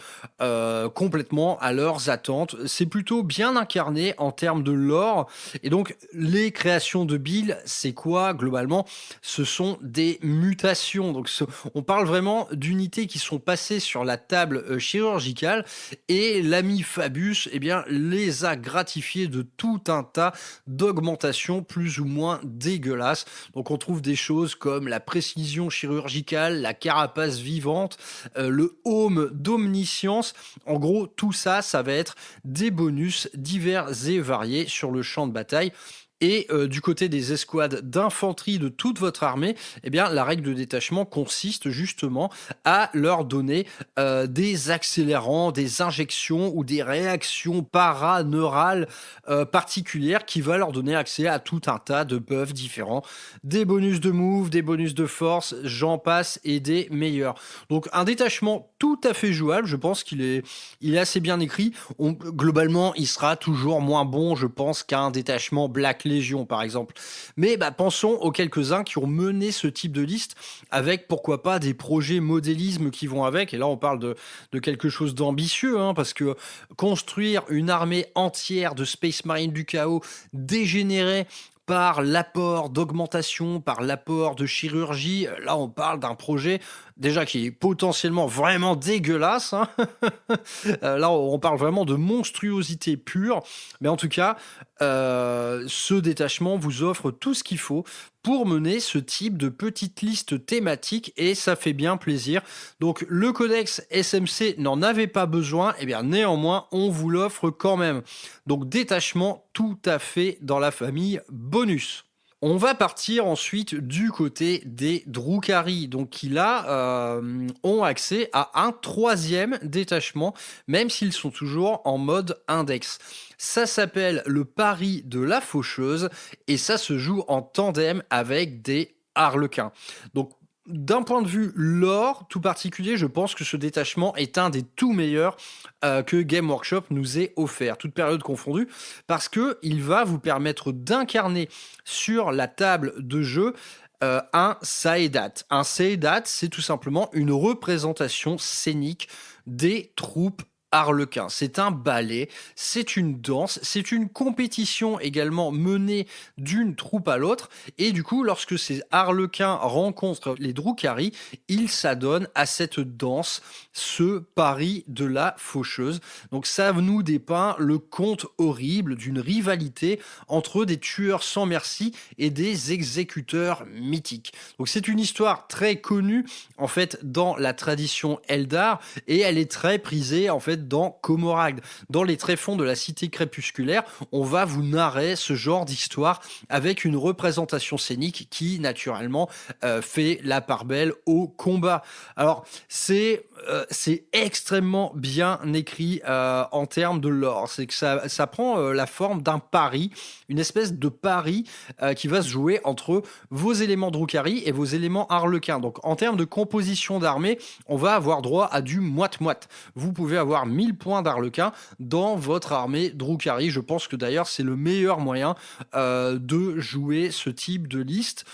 complètement à leurs attentes. C'est plutôt bien incarné en termes de lore, et donc les créations de build, c'est quoi globalement? Ce sont des mutations. Donc, on parle vraiment d'unités qui sont passées sur la table chirurgicale, et l'ami Fabius, les a gratifiées de tout un tas d'augmentations plus ou moins dégueulasses. Donc, on trouve des choses comme la précision chirurgicale, la carapace vivante, le home d'omniscience. En gros, tout ça, ça va être des bonus divers et variés sur le champ de bataille. Et du côté des escouades d'infanterie de toute votre armée, la règle de détachement consiste justement à leur donner des accélérants, des injections ou des réactions paraneurales particulières qui va leur donner accès à tout un tas de buffs différents, des bonus de move, des bonus de force, j'en passe, et des meilleurs. Donc un détachement tout à fait jouable, je pense qu'il est assez bien écrit. Globalement, il sera toujours moins bon, je pense, qu'un détachement Black Légion par exemple, mais pensons aux quelques-uns qui ont mené ce type de liste avec pourquoi pas des projets modélisme qui vont avec, et là on parle de quelque chose d'ambitieux, hein, parce que construire une armée entière de Space Marine du Chaos dégénérée par l'apport d'augmentation, par l'apport de chirurgie, là on parle d'un projet déjà qui est potentiellement vraiment dégueulasse, hein. Là on parle vraiment de monstruosité pure, mais en tout cas ce détachement vous offre tout ce qu'il faut pour mener ce type de petite liste thématique, et ça fait bien plaisir. Donc le codex SMC n'en avait pas besoin, néanmoins on vous l'offre quand même. Donc détachement tout à fait dans la famille bonus. On va partir ensuite du côté des Drukhari, donc qui là ont accès à un troisième détachement, même s'ils sont toujours en mode index. Ça s'appelle le pari de la faucheuse, et ça se joue en tandem avec des harlequins. Donc d'un point de vue lore tout particulier, je pense que ce détachement est un des tout meilleurs que Game Workshop nous ait offert, toute période confondue, parce qu'il va vous permettre d'incarner sur la table de jeu un Saedat. Un Saedat, c'est tout simplement une représentation scénique des troupes Harlequin. C'est un ballet, c'est une danse, c'est une compétition également menée d'une troupe à l'autre. Et du coup, lorsque ces Harlequins rencontrent les Drukhari, ils s'adonnent à cette danse, ce pari de la faucheuse. Donc ça nous dépeint le conte horrible d'une rivalité entre des tueurs sans merci et des exécuteurs mythiques. Donc c'est une histoire très connue en fait dans la tradition Eldar et elle est très prisée en fait dans Comoragh. Dans les tréfonds de la cité crépusculaire, on va vous narrer ce genre d'histoire avec une représentation scénique qui naturellement fait la part belle au combat. Alors c'est extrêmement bien écrit en termes de lore. C'est que ça prend la forme d'un pari, une espèce de pari qui va se jouer entre vos éléments Drukhari et vos éléments Harlequins. Donc en termes de composition d'armée, on va avoir droit à du moite-moite. Vous pouvez avoir 1000 points d'Harlequin dans votre armée Drukhari. Je pense que d'ailleurs c'est le meilleur moyen de jouer ce type de liste.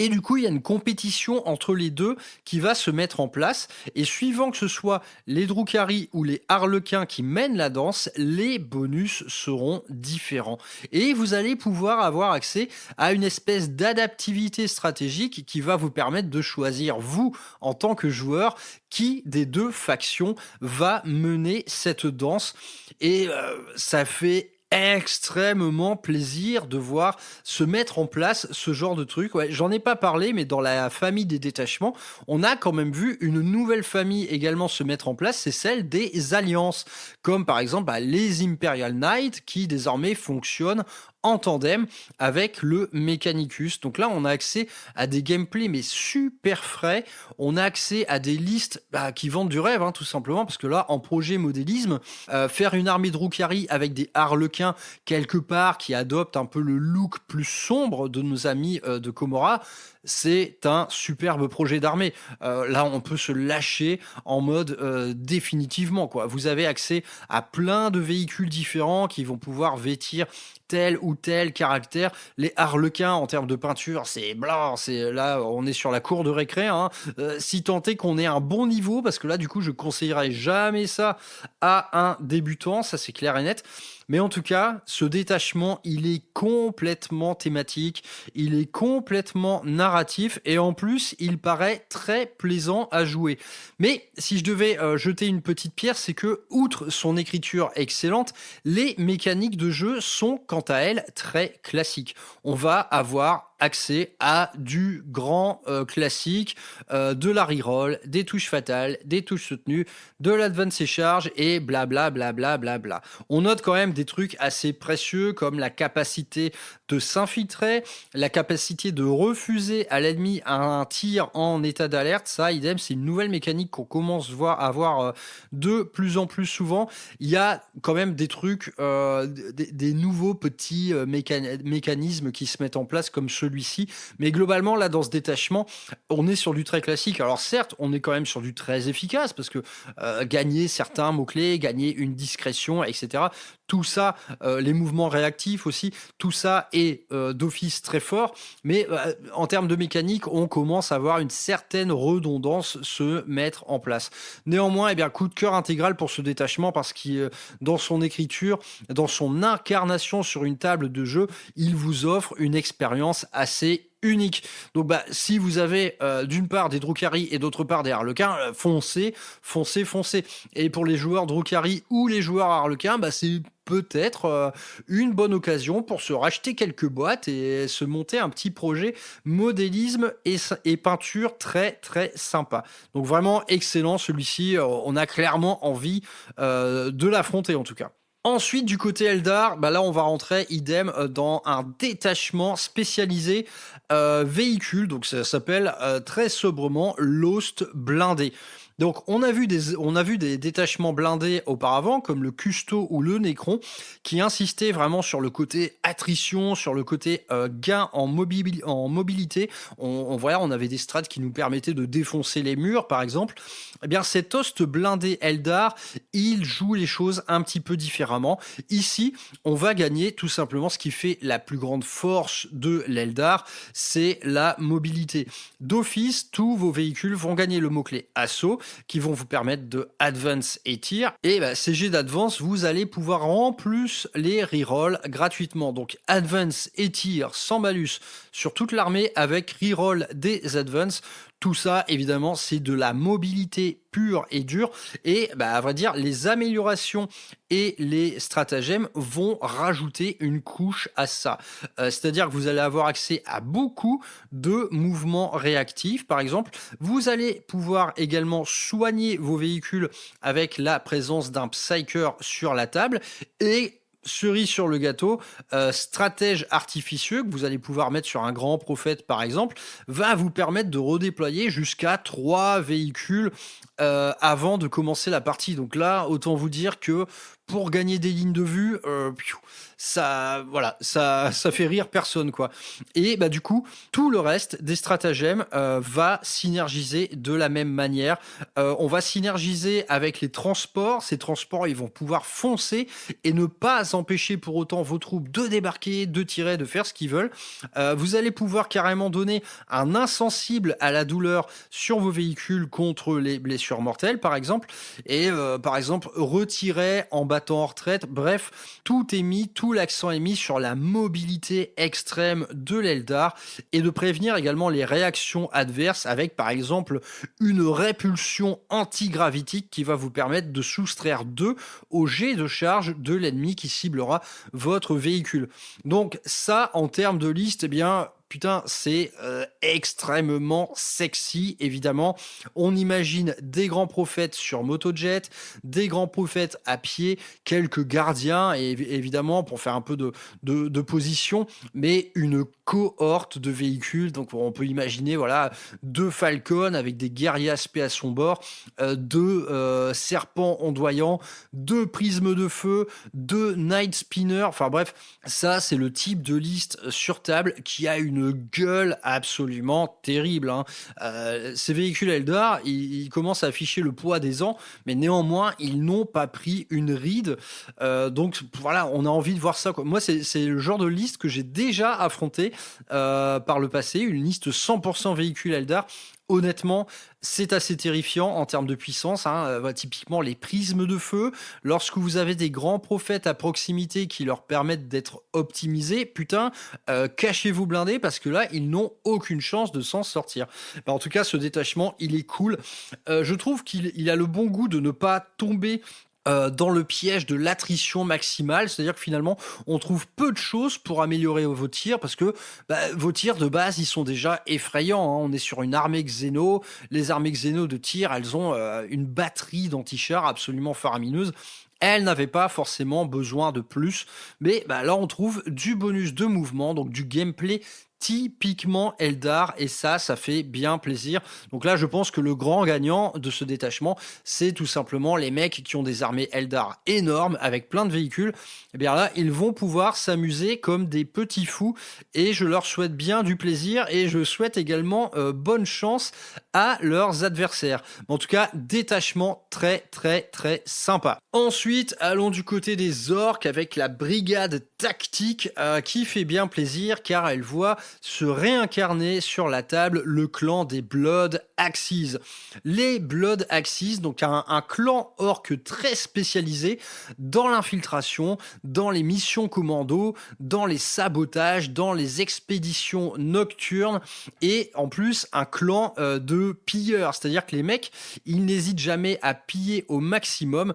Et du coup, il y a une compétition entre les deux qui va se mettre en place. Et suivant que ce soit les Drukhari ou les Harlequins qui mènent la danse, les bonus seront différents. Et vous allez pouvoir avoir accès à une espèce d'adaptivité stratégique qui va vous permettre de choisir, vous, en tant que joueur, qui des deux factions va mener cette danse. Et ça fait extrêmement plaisir de voir se mettre en place ce genre de truc. Ouais, j'en ai pas parlé, mais dans la famille des détachements, on a quand même vu une nouvelle famille également se mettre en place, c'est celle des alliances, comme par exemple les Imperial Knights qui désormais fonctionnent en tandem avec le Mechanicus. Donc là, on a accès à des gameplays mais super frais. On a accès à des listes qui vendent du rêve, tout simplement, parce que là, en projet modélisme, faire une armée Drukhari avec des Harlequins quelque part qui adoptent un peu le look plus sombre de nos amis de Komora, c'est un superbe projet d'armée. Là, on peut se lâcher en mode définitivement, quoi. Vous avez accès à plein de véhicules différents qui vont pouvoir vêtir tel ou tel caractère. Les Harlequins, en termes de peinture, c'est blanc, là, on est sur la cour de récré, si tant est qu'on ait un bon niveau, parce que là, du coup, je conseillerais jamais ça à un débutant, ça c'est clair et net. Mais en tout cas, ce détachement, il est complètement thématique, il est complètement narratif et en plus, il paraît très plaisant à jouer. Mais si je devais jeter une petite pierre, c'est que, outre son écriture excellente, les mécaniques de jeu sont, quant à elles, très classiques. On va avoir accès à du grand classique, de la reroll, des touches fatales, des touches soutenues, de l'advance et charge et blablabla. On note quand même des trucs assez précieux comme la capacité de s'infiltrer, la capacité de refuser à l'ennemi un tir en état d'alerte. Ça, idem, c'est une nouvelle mécanique qu'on commence à voir de plus en plus souvent. Il y a quand même des trucs, des nouveaux petits mécanismes qui se mettent en place comme celui-ci. Mais globalement, là, dans ce détachement, on est sur du très classique. Alors certes, on est quand même sur du très efficace parce que gagner certains mots-clés, gagner une discrétion, etc. Tout ça, les mouvements réactifs aussi, tout ça est d'office très fort. Mais en termes de mécanique, on commence à voir une certaine redondance se mettre en place. Néanmoins, coup de cœur intégral pour ce détachement parce que dans son écriture, dans son incarnation sur une table de jeu, il vous offre une expérience assez unique. Donc si vous avez d'une part des Drukhari et d'autre part des Harlequins, foncez. Et pour les joueurs Drukhari ou les joueurs Harlequins, c'est peut-être une bonne occasion pour se racheter quelques boîtes et se monter un petit projet modélisme et peinture très très sympa. Donc vraiment excellent celui-ci, on a clairement envie de l'affronter en tout cas. Ensuite, du côté Eldar, là on va rentrer idem dans un détachement spécialisé véhicule, donc ça s'appelle très sobrement Lost Blindé. Donc on a vu des détachements blindés auparavant, comme le Custo ou le Necron, qui insistaient vraiment sur le côté attrition, sur le côté gain en mobilité. On avait des strats qui nous permettaient de défoncer les murs, par exemple. Eh bien, cet host blindé Eldar, il joue les choses un petit peu différemment. Ici, on va gagner tout simplement ce qui fait la plus grande force de l'Eldar, c'est la mobilité. D'office, tous vos véhicules vont gagner le mot-clé assaut. qui vont vous permettre de Advance et Tir. Et ces jets d'Advance, vous allez pouvoir en plus les reroll gratuitement. Donc Advance et Tir sans malus sur toute l'armée avec reroll des Advance. Tout ça, évidemment, c'est de la mobilité pure et dure. Et à vrai dire, les améliorations et les stratagèmes vont rajouter une couche à ça. C'est-à-dire que vous allez avoir accès à beaucoup de mouvements réactifs. Par exemple, vous allez pouvoir également soigner vos véhicules avec la présence d'un Psyker sur la table. Et cerise sur le gâteau, stratège artificieux que vous allez pouvoir mettre sur un grand prophète par exemple, va vous permettre de redéployer jusqu'à 3 véhicules avant de commencer la partie. Donc là, autant vous dire que pour gagner des lignes de vue, ça fait rire personne, quoi. Et du coup, tout le reste des stratagèmes va synergiser de la même manière. On va synergiser avec les transports. Ces transports, ils vont pouvoir foncer et ne pas empêcher pour autant vos troupes de débarquer, de tirer, de faire ce qu'ils veulent. Vous allez pouvoir carrément donner un insensible à la douleur sur vos véhicules contre les blessures mortelles, par exemple. Et par exemple, retirer en battant en retraite. Bref, tout l'accent est mis sur la mobilité extrême de l'Eldar et de prévenir également les réactions adverses avec par exemple une répulsion antigravitique qui va vous permettre de soustraire 2 au jet de charge de l'ennemi qui ciblera votre véhicule. Donc ça, en termes de liste, putain, c'est extrêmement sexy, évidemment. On imagine des grands prophètes sur motojet, des grands prophètes à pied, quelques gardiens, et évidemment, pour faire un peu de position, mais une cohorte de véhicules. Donc, on peut imaginer, 2 Falcons avec des guerriers aspects à son bord, 2 serpents ondoyants, 2 prismes de feu, 2 Night Spinner. Enfin bref, ça, c'est le type de liste sur table qui a une gueule absolument terrible. Ces véhicules Eldar, ils commencent à afficher le poids des ans, mais néanmoins, ils n'ont pas pris une ride. Donc voilà, on a envie de voir ça, quoi. Moi, c'est le genre de liste que j'ai déjà affronté par le passé, une liste 100% véhicules Eldar. Honnêtement, c'est assez terrifiant en termes de puissance. Typiquement, les prismes de feu, lorsque vous avez des grands prophètes à proximité qui leur permettent d'être optimisés, putain, cachez-vous blindés parce que là, ils n'ont aucune chance de s'en sortir. En tout cas, ce détachement, il est cool. Je trouve qu'il a le bon goût de ne pas tomber dans le piège de l'attrition maximale, c'est-à-dire que finalement on trouve peu de choses pour améliorer vos tirs parce que vos tirs de base ils sont déjà effrayants. On est sur une armée Xeno, les armées Xeno de tir elles ont une batterie d'anti-chars absolument faramineuse. Elle n'avait pas forcément besoin de plus, mais là on trouve du bonus de mouvement, donc du gameplay typiquement Eldar, et ça fait bien plaisir. Donc là, je pense que le grand gagnant de ce détachement, c'est tout simplement les mecs qui ont des armées Eldar énormes avec plein de véhicules. Et bien là, ils vont pouvoir s'amuser comme des petits fous et je leur souhaite bien du plaisir et je souhaite également bonne chance à leurs adversaires. En tout cas, détachement très très très sympa. Ensuite, allons du côté des orques avec la brigade tactique qui fait bien plaisir car elle voit se réincarner sur la table le clan des Blood Axes. Les Blood Axes, donc un clan orc très spécialisé dans l'infiltration, dans les missions commando, dans les sabotages, dans les expéditions nocturnes et en plus un clan de pilleurs, c'est-à-dire que les mecs, ils n'hésitent jamais à piller au maximum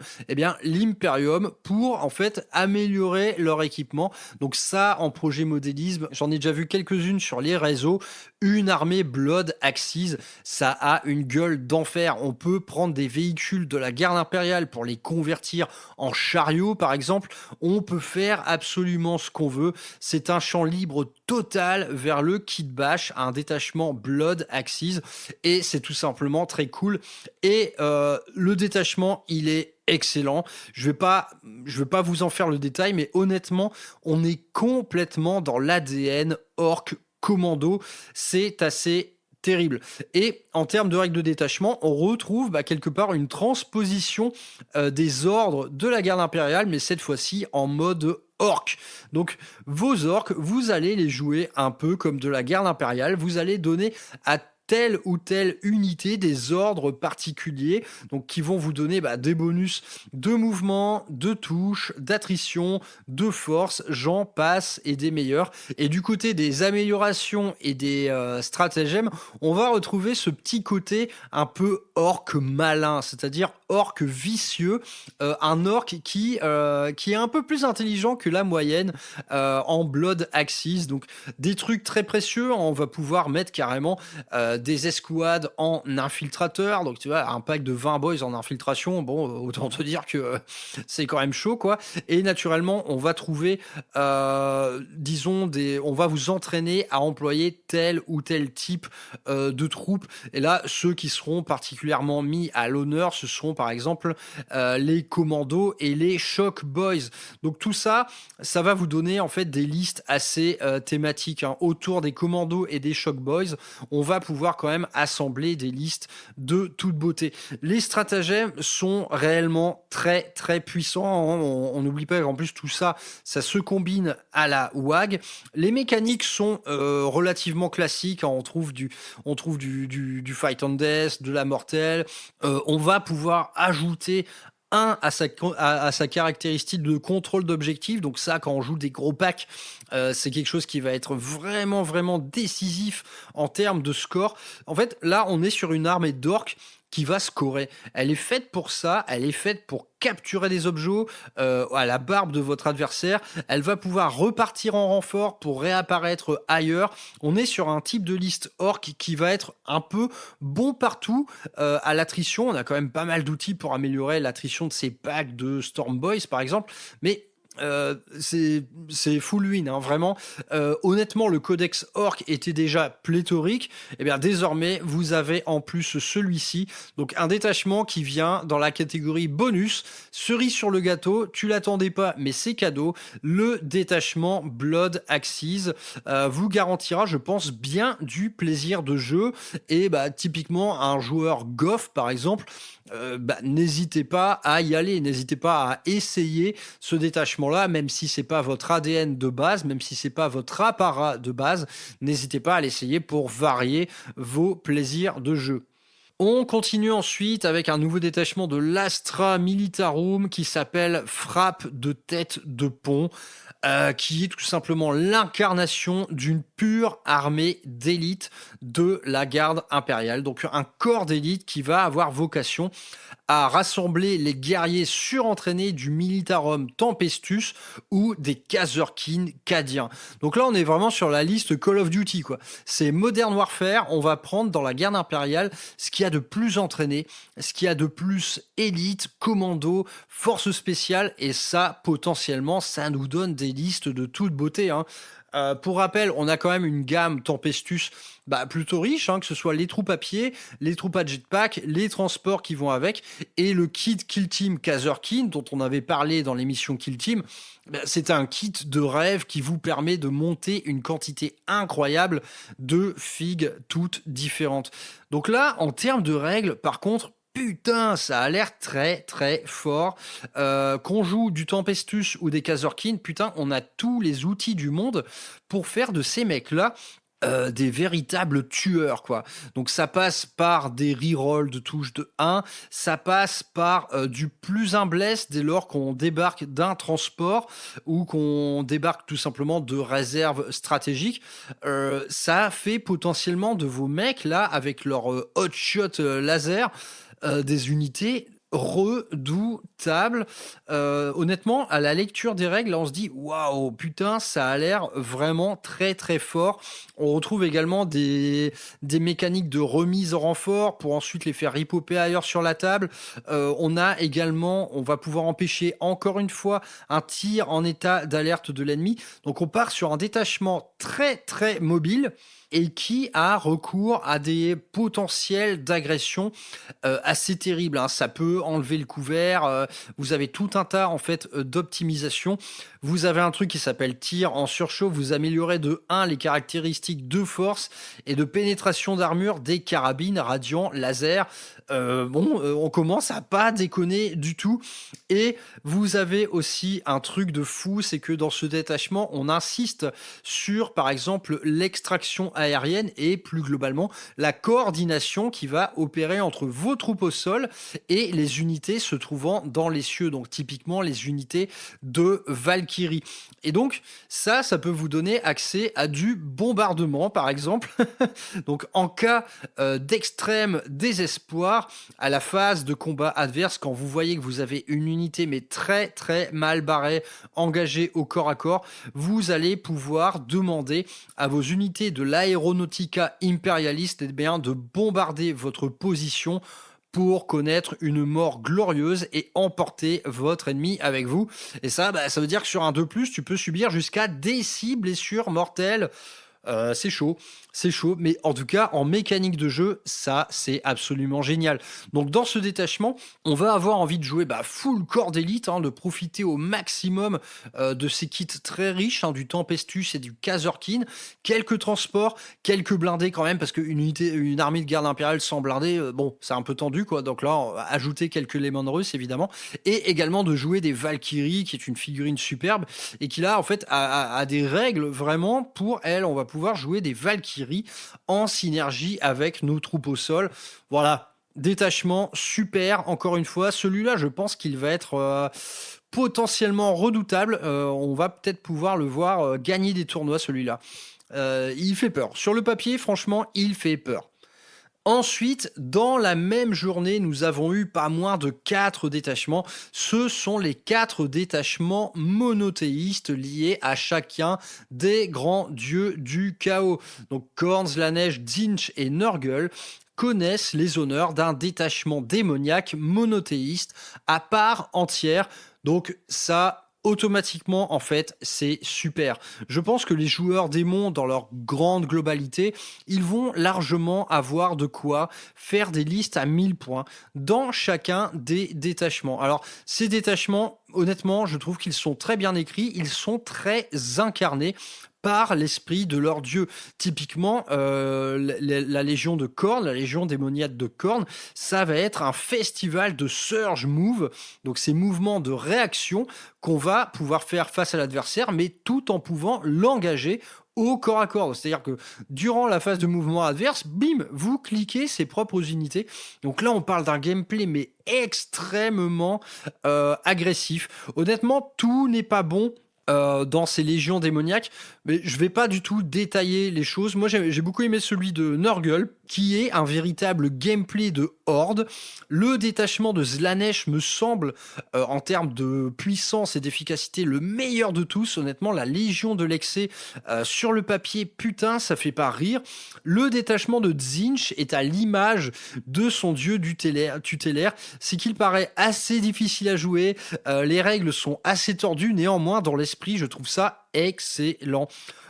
l'Imperium pour en fait améliorer leur équipement. Donc ça, en projet modélisme, j'en ai déjà vu quelques-unes sur les réseaux. Une armée Blood Axes, ça a une gueule d'enfer. On peut prendre des véhicules de la garde impériale pour les convertir en chariots, par exemple. On peut faire absolument ce qu'on veut. C'est un champ libre total vers le kit bash, un détachement Blood Axes, et c'est tout simplement très cool. Et le détachement, il est excellent. Je vais pas vous en faire le détail, mais honnêtement, on est complètement dans l'ADN orc commando. C'est assez terrible. Et en termes de règles de détachement, on retrouve quelque part une transposition des ordres de la garde impériale, mais cette fois-ci en mode orc. Donc vos orcs, vous allez les jouer un peu comme de la garde impériale. Vous allez donner à telle ou telle unité, des ordres particuliers, donc qui vont vous donner des bonus de mouvement, de touche, d'attrition, de force, j'en passe et des meilleurs. Et du côté des améliorations et des stratagèmes, on va retrouver ce petit côté un peu orc malin, c'est-à-dire orc vicieux, un orc qui est un peu plus intelligent que la moyenne en Blood Axis, donc des trucs très précieux. On va pouvoir mettre carrément des escouades en infiltrateur, donc tu vois, un pack de 20 boys en infiltration, bon, autant te dire que c'est quand même chaud, quoi. Et naturellement, on va trouver, on va vous entraîner à employer tel ou tel type de troupes. Et là, ceux qui seront particulièrement mis à l'honneur, ce seront par exemple les commandos et les shock boys. Donc tout ça, ça va vous donner en fait des listes assez thématiques, hein. Autour des commandos et des shock boys, on va pouvoir quand même assembler des listes de toute beauté. Les stratagèmes sont réellement très très puissants, hein. On n'oublie pas qu'en plus tout ça, ça se combine à la WAG. Les mécaniques sont relativement classiques, hein. On trouve du Fight on Death, de la mortelle. On va pouvoir ajouter à sa caractéristique de contrôle d'objectif. Donc ça, quand on joue des gros packs, c'est quelque chose qui va être vraiment, vraiment décisif en termes de score. En fait, là, on est sur une armée d'orques qui va scorer. Elle est faite pour ça, elle est faite pour capturer des objets à la barbe de votre adversaire. Elle va pouvoir repartir en renfort pour réapparaître ailleurs. On est sur un type de liste orc qui va être un peu bon partout à l'attrition. On a quand même pas mal d'outils pour améliorer l'attrition de ces packs de Storm Boys, par exemple. Mais c'est full win, hein, vraiment. Honnêtement, le codex orc était déjà pléthorique. Et bien désormais, vous avez en plus celui-ci, donc un détachement qui vient dans la catégorie bonus, cerise sur le gâteau. Tu l'attendais pas, mais c'est cadeau. Le détachement Blood Axis vous garantira, je pense, bien du plaisir de jeu. Et typiquement un joueur goff, par exemple, n'hésitez pas à y aller, n'hésitez pas à essayer ce détachement-là, même si c'est pas votre ADN de base, même si c'est pas votre apparat de base, n'hésitez pas à l'essayer pour varier vos plaisirs de jeu. On continue ensuite avec un nouveau détachement de l'Astra Militarum qui s'appelle Frappe de tête de pont. Qui est tout simplement l'incarnation d'une pure armée d'élite de la garde impériale. Donc un corps d'élite qui va avoir vocation à rassembler les guerriers surentraînés du Militarum Tempestus ou des Kazerkin cadiens. Donc là, on est vraiment sur la liste Call of Duty, quoi. C'est Modern Warfare, on va prendre dans la garde impériale ce qu'il y a de plus entraîné, ce qu'il y a de plus élite, commando, force spéciale, et ça, potentiellement, ça nous donne des listes de toute beauté, hein. Pour rappel, on a quand même une gamme Tempestus plutôt riche, hein, que ce soit les troupes à pied, les troupes à jetpack, les transports qui vont avec, et le kit Kill Team Kazerkin, dont on avait parlé dans l'émission Kill Team. C'est un kit de rêve qui vous permet de monter une quantité incroyable de figues toutes différentes. Donc là, en termes de règles, par contre, putain, ça a l'air très très fort. Qu'on joue du Tempestus ou des Kazerkin, putain, on a tous les outils du monde pour faire de ces mecs-là des véritables tueurs, quoi. Donc ça passe par des rerolls de touches de 1, ça passe par du plus un bless dès lors qu'on débarque d'un transport ou qu'on débarque tout simplement de réserves stratégiques. Ça fait potentiellement de vos mecs là avec leur hotshot laser des unités redoutables. Honnêtement, à la lecture des règles, là, on se dit waouh, putain, ça a l'air vraiment très très fort. On retrouve également des mécaniques de remise en renfort pour ensuite les faire ripoper ailleurs sur la table. On va pouvoir empêcher encore une fois un tir en état d'alerte de l'ennemi. Donc on part sur un détachement très très mobile et qui a recours à des potentiels d'agression assez terribles, hein. Ça peut enlever le couvert. Vous avez tout un tas en fait d'optimisation. Vous avez un truc qui s'appelle tir en surchauffe. Vous améliorez de 1 les caractéristiques de force et de pénétration d'armure des carabines radiant laser. On commence à pas déconner du tout. Et vous avez aussi un truc de fou, c'est que dans ce détachement, on insiste sur, par exemple, l'extraction aérienne et plus globalement la coordination qui va opérer entre vos troupes au sol et les unités se trouvant dans les cieux, donc typiquement les unités de Valkyrie. Et donc ça peut vous donner accès à du bombardement par exemple. Donc en cas d'extrême désespoir à la phase de combat adverse, quand vous voyez que vous avez une unité mais très très mal barrée, engagée au corps à corps, vous allez pouvoir demander à vos unités de l'Aeronautica Imperialiste de bombarder votre position pour connaître une mort glorieuse et emporter votre ennemi avec vous. Et ça veut dire que sur un 2+, tu peux subir jusqu'à des 6 blessures mortelles. C'est chaud, mais en tout cas, en mécanique de jeu, ça, c'est absolument génial. Donc, dans ce détachement, on va avoir envie de jouer full corps d'élite, de profiter au maximum de ces kits très riches, du Tempestus et du Kazorkin, quelques transports, quelques blindés quand même, parce une armée de garde impériale sans blindés, c'est un peu tendu, quoi. Donc là, on va ajouter quelques Lehman Russ, évidemment, et également de jouer des Valkyries, qui est une figurine superbe, et qui là, en fait, a des règles vraiment pour elle. On va pouvoir jouer des Valkyries en synergie avec nos troupes au sol. Voilà, détachement super. Encore une fois, celui-là, je pense qu'il va être potentiellement redoutable. On va peut-être pouvoir le voir gagner des tournois, celui-là. Il fait peur. Sur le papier, franchement, il fait peur. Ensuite, dans la même journée, nous avons eu pas moins de 4 détachements. Ce sont les 4 détachements monothéistes liés à chacun des grands dieux du chaos. Donc Khorne, Slaanesh, Tzeentch et Nurgle connaissent les honneurs d'un détachement démoniaque monothéiste à part entière. Donc ça, automatiquement, en fait, c'est super. Je pense que les joueurs démons, dans leur grande globalité, ils vont largement avoir de quoi faire des listes à 1000 points dans chacun des détachements. Alors, ces détachements, honnêtement, je trouve qu'ils sont très bien écrits, ils sont très incarnés par l'esprit de leur dieu. Typiquement, la légion de Khorne, la légion démoniaque de Khorne, ça va être un festival de surge move, donc ces mouvements de réaction qu'on va pouvoir faire face à l'adversaire, mais tout en pouvant l'engager au corps à corps. C'est-à-dire que durant la phase de mouvement adverse, bim, vous cliquez ses propres unités. Donc là, on parle d'un gameplay, mais extrêmement agressif. Honnêtement, tout n'est pas bon dans ces légions démoniaques, mais je vais pas du tout détailler les choses. Moi, j'ai beaucoup aimé celui de Nurgle, qui est un véritable gameplay de horde. Le détachement de Slaanesh me semble, en termes de puissance et d'efficacité, le meilleur de tous. Honnêtement, la Légion de l'Excès, sur le papier, putain, ça fait pas rire. Le détachement de Tzeentch est à l'image de son dieu tutélaire. C'est qu'il paraît assez difficile à jouer. Les règles sont assez tordues. Néanmoins, dans l'esprit, je trouve ça excellent.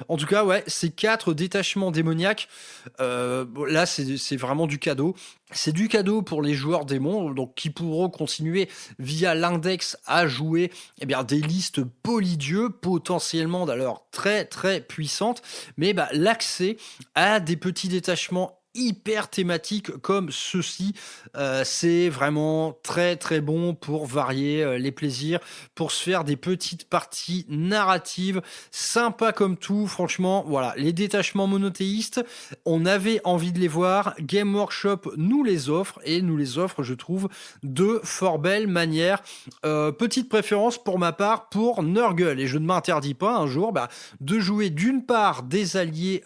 En tout cas, ouais, ces 4 détachements démoniaques, là, c'est vraiment du cadeau. C'est du cadeau pour les joueurs démons, donc qui pourront continuer via l'index à jouer des listes polydieux, potentiellement d'ailleurs très très puissantes, mais l'accès à des petits détachements hyper thématiques comme ceci, c'est vraiment très très bon pour varier les plaisirs, pour se faire des petites parties narratives, sympa comme tout. Franchement, voilà, les détachements monothéistes, on avait envie de les voir, Game Workshop nous les offre, et nous les offre, je trouve, de fort belles manières. Petite préférence pour ma part pour Nurgle, et je ne m'interdis pas un jour de jouer d'une part des alliés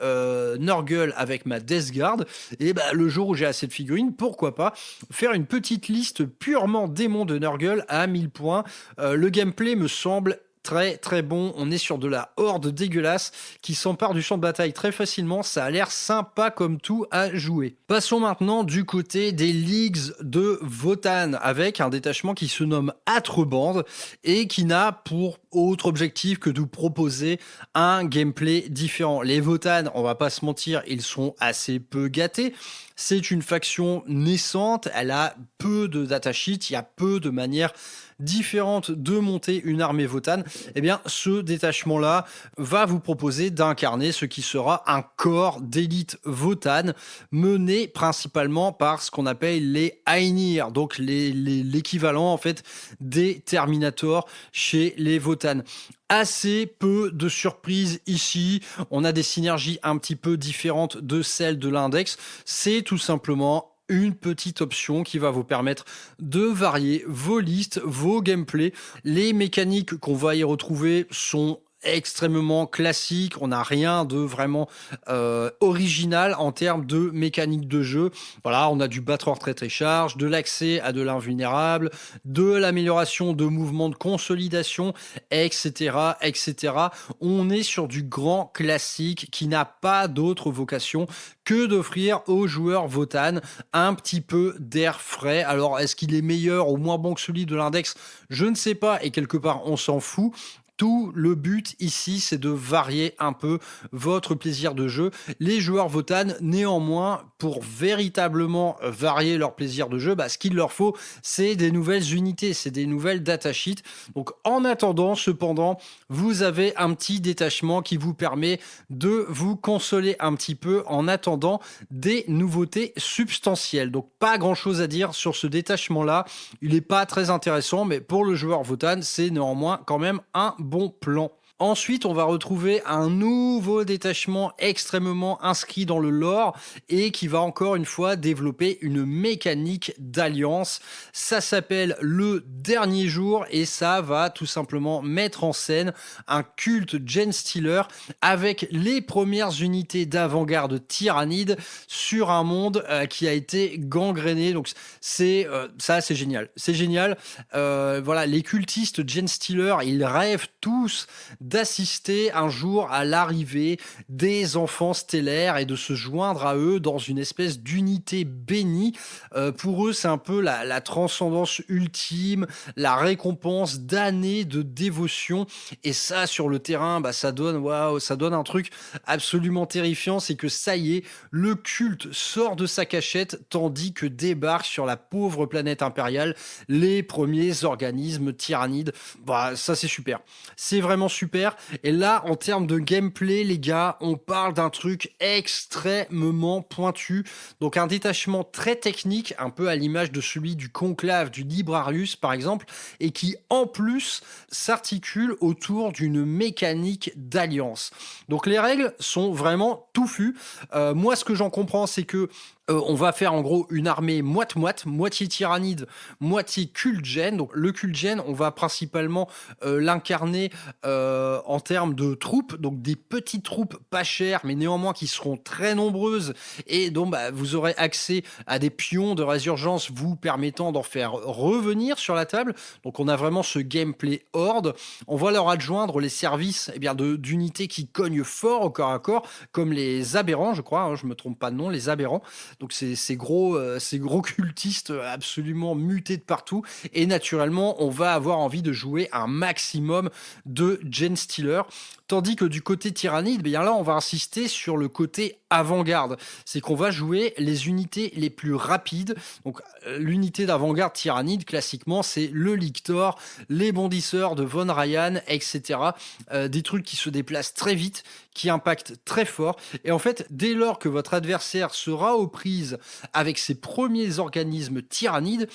Nurgle avec ma Death Guard, et le jour où j'ai assez de figurines, pourquoi pas faire une petite liste purement démon de Nurgle à 1000 points. Le gameplay me semble très très bon. On est sur de la horde dégueulasse qui s'empare du champ de bataille très facilement. Ça a l'air sympa comme tout à jouer. Passons maintenant du côté des Leagues de Votann, avec un détachement qui se nomme Atreband et qui n'a pour autre objectif que de vous proposer un gameplay différent. Les Votann, on va pas se mentir, ils sont assez peu gâtés. C'est une faction naissante, elle a peu de datasheets, il y a peu de manières différentes de monter une armée Votann, eh bien ce détachement-là va vous proposer d'incarner ce qui sera un corps d'élite Votann mené principalement par ce qu'on appelle les Ainir, donc l'équivalent en fait des Terminators chez les Votann. Assez peu de surprises ici, on a des synergies un petit peu différentes de celles de l'index, c'est tout simplement une petite option qui va vous permettre de varier vos listes, vos gameplays. Les mécaniques qu'on va y retrouver sont extrêmement classique, on n'a rien de vraiment original en termes de mécanique de jeu. Voilà, on a du batteur très très charge, de l'accès à de l'invulnérable, de l'amélioration de mouvements de consolidation, etc., etc. On est sur du grand classique qui n'a pas d'autre vocation que d'offrir aux joueurs Votann un petit peu d'air frais. Alors, est-ce qu'il est meilleur ou moins bon que celui de l'index? Je ne sais pas, et quelque part, on s'en fout. Tout le but ici, c'est de varier un peu votre plaisir de jeu. Les joueurs Votann, néanmoins, pour véritablement varier leur plaisir de jeu, ce qu'il leur faut, c'est des nouvelles unités, c'est des nouvelles datasheets. Donc, en attendant, cependant, vous avez un petit détachement qui vous permet de vous consoler un petit peu en attendant des nouveautés substantielles. Donc, pas grand-chose à dire sur ce détachement-là. Il n'est pas très intéressant, mais pour le joueur Votann, c'est néanmoins quand même un bon plan. Ensuite, on va retrouver un nouveau détachement extrêmement inscrit dans le lore et qui va encore une fois développer une mécanique d'alliance. Ça s'appelle le dernier jour et ça va tout simplement mettre en scène un culte Genestealer avec les premières unités d'avant-garde tyrannides sur un monde qui a été gangréné. Donc c'est génial. C'est génial. Voilà, les cultistes Genestealer, ils rêvent tous d'assister un jour à l'arrivée des enfants stellaires et de se joindre à eux dans une espèce d'unité bénie. Pour eux, c'est un peu la transcendance ultime, la récompense d'années de dévotion. Et ça, sur le terrain, ça donne un truc absolument terrifiant. C'est que ça y est, le culte sort de sa cachette tandis que débarquent sur la pauvre planète impériale les premiers organismes tyrannides. Ça, c'est super. C'est vraiment super. Et là, en termes de gameplay, les gars, on parle d'un truc extrêmement pointu. Donc un détachement très technique, un peu à l'image de celui du Conclave, du Librarius par exemple, et qui en plus s'articule autour d'une mécanique d'alliance. Donc les règles sont vraiment touffues. Moi, ce que j'en comprends, c'est que on va faire en gros une armée moite-moite, moitié tyrannide, moitié cultgène. Donc le cultgène, on va principalement l'incarner en termes de troupes, donc des petites troupes pas chères, mais néanmoins qui seront très nombreuses et dont vous aurez accès à des pions de résurgence vous permettant d'en faire revenir sur la table. Donc on a vraiment ce gameplay horde. On va leur adjoindre les services d'unités qui cognent fort au corps à corps, comme les aberrants, je crois, je me trompe pas de nom, les aberrants. Donc ces gros cultistes absolument mutés de partout. Et naturellement, on va avoir envie de jouer un maximum de Genestealer. Tandis que du côté tyrannide, là, on va insister sur le côté avant-garde. C'est qu'on va jouer les unités les plus rapides. Donc, l'unité d'avant-garde tyrannide, classiquement, c'est le Lictor, les bondisseurs de Von Ryan, etc. Des trucs qui se déplacent très vite, qui impactent très fort. Et en fait, dès lors que votre adversaire sera aux prises avec ses premiers organismes tyrannides,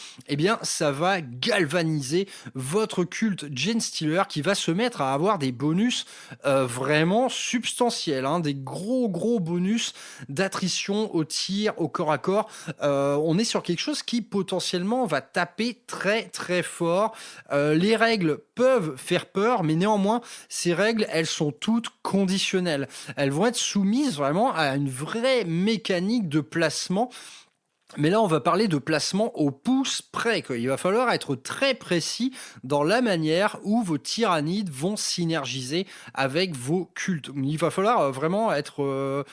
ça va galvaniser votre culte Genestealer qui va se mettre à avoir des bonus vraiment substantiels, des gros bonus d'attrition au tir, au corps à corps. On est sur quelque chose qui potentiellement va taper très très fort. Les règles peuvent faire peur, mais néanmoins, ces règles, elles sont toutes conditionnelles. Elles vont être soumises vraiment à une vraie mécanique de placement. Mais là, on va parler de placement au pouce près, quoi. Il va falloir être très précis dans la manière où vos tyrannides vont synergiser avec vos cultes. Il va falloir vraiment être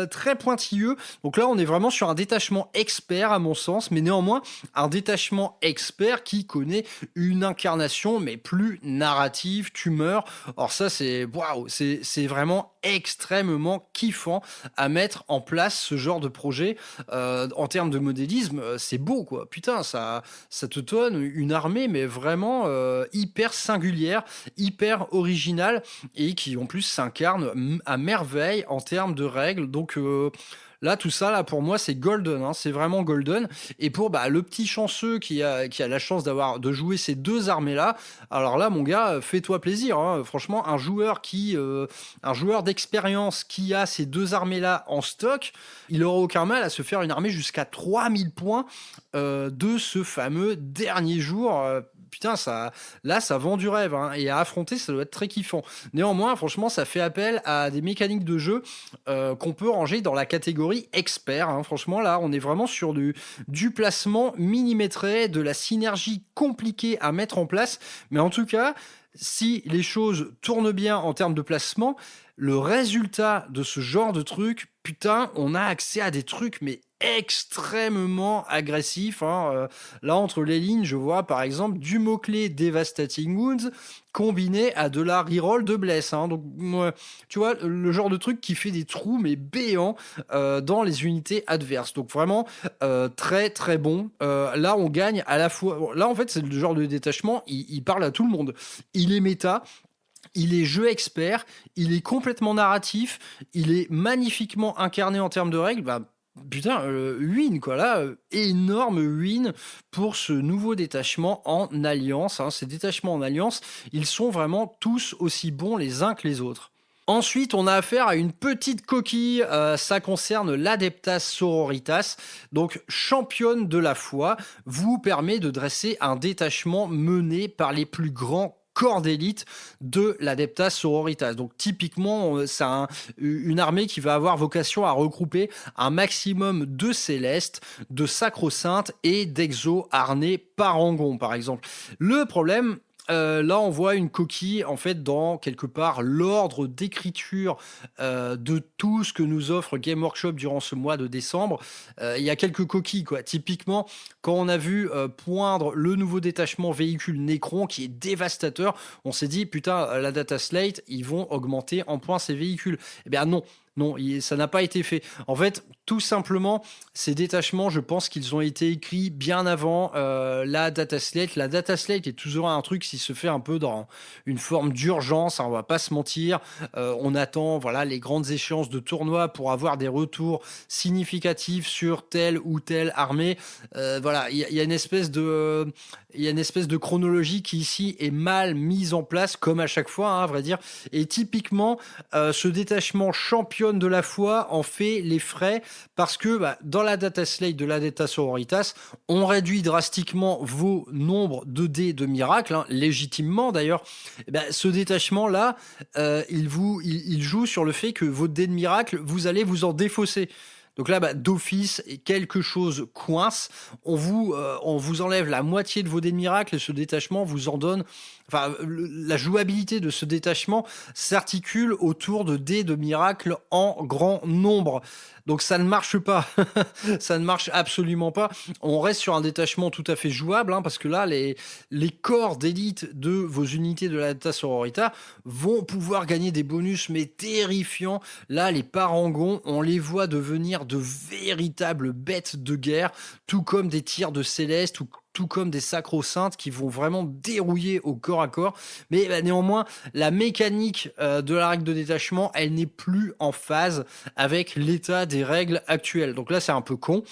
très pointilleux. Donc là, on est vraiment sur un détachement expert, à mon sens, mais néanmoins, un détachement expert qui connaît une incarnation, mais plus narrative, tumeur. Alors ça, c'est vraiment extrêmement kiffant à mettre en place ce genre de projet. En termes de modélisme, c'est beau, quoi. Putain, ça te donne une armée, mais vraiment hyper singulière, hyper originale, et qui en plus s'incarne à merveille en termes de règles. Donc là, tout ça, là, pour moi, c'est golden, hein, c'est vraiment golden. Et pour le petit chanceux qui a la chance de jouer ces deux armées-là, alors là, mon gars, fais-toi plaisir, hein. Franchement, un joueur d'expérience qui a ces deux armées-là en stock, il aura aucun mal à se faire une armée jusqu'à 3000 points de ce fameux dernier jour. Putain, ça vend du rêve, hein, et à affronter, ça doit être très kiffant. Néanmoins, franchement, ça fait appel à des mécaniques de jeu qu'on peut ranger dans la catégorie expert, hein. Franchement, là, on est vraiment sur du placement millimétré, de la synergie compliquée à mettre en place. Mais en tout cas, si les choses tournent bien en termes de placement, le résultat de ce genre de truc, putain, on a accès à des trucs, mais extrêmement agressif, hein. Là, entre les lignes, je vois par exemple du mot-clé Devastating Wounds combiné à de la reroll de bless, hein. Donc, tu vois, le genre de truc qui fait des trous, mais béants, dans les unités adverses. Donc, vraiment, très, très bon. Là, on gagne à la fois... Là, en fait, c'est le genre de détachement, il parle à tout le monde. Il est méta, il est jeu expert, il est complètement narratif, il est magnifiquement incarné en termes de règles. Putain, win, quoi, là, énorme win pour ce nouveau détachement en alliance, hein. Ces détachements en alliance, ils sont vraiment tous aussi bons les uns que les autres. Ensuite, on a affaire à une petite coquille, ça concerne l'Adeptas Sororitas, donc championne de la foi, vous permet de dresser un détachement mené par les plus grands corps d'élite de l'Adeptas Sororitas. Donc typiquement, c'est une armée qui va avoir vocation à regrouper un maximum de célestes, de sacro-saintes et d'exo-harnais parangon, par exemple. Le problème... là, on voit une coquille, en fait, dans quelque part l'ordre d'écriture de tout ce que nous offre Game Workshop durant ce mois de décembre. Il y a quelques coquilles, quoi. Typiquement, quand on a vu poindre le nouveau détachement véhicule Necron, qui est dévastateur, on s'est dit, putain, la data slate, ils vont augmenter en points ces véhicules. Eh bien non. Non, ça n'a pas été fait. En fait, tout simplement, ces détachements, je pense qu'ils ont été écrits bien avant la data slate. La data slate est toujours un truc qui se fait un peu dans une forme d'urgence, hein, on va pas se mentir. On attend les grandes échéances de tournois pour avoir des retours significatifs sur telle ou telle armée. Il y a une espèce de chronologie qui ici est mal mise en place, comme à chaque fois, hein, à vrai dire. Et typiquement, ce détachement championne de la foi en fait les frais parce que dans la data slate de l'Adeptas Sororitas, on réduit drastiquement vos nombres de dés de miracle, hein, légitimement d'ailleurs. Ce détachement-là, il joue sur le fait que vos dés de miracle, vous allez vous en défausser. Donc là, d'office, quelque chose coince. On vous enlève la moitié de vos dés de miracle et ce détachement vous en donne... Enfin, la jouabilité de ce détachement s'articule autour de dés de miracle en grand nombre. Donc ça ne marche pas. Ça ne marche absolument pas. On reste sur un détachement tout à fait jouable, hein, parce que là, les corps d'élite de vos unités de l'Adeptas Sororitas vont pouvoir gagner des bonus, mais terrifiants. Là, les parangons, on les voit devenir de véritables bêtes de guerre, tout comme des tirs de céleste ou tout comme des sacro-saintes qui vont vraiment dérouiller au corps à corps. Mais néanmoins, la mécanique de la règle de détachement, elle n'est plus en phase avec l'état des règles actuelles. Donc là, c'est un peu con.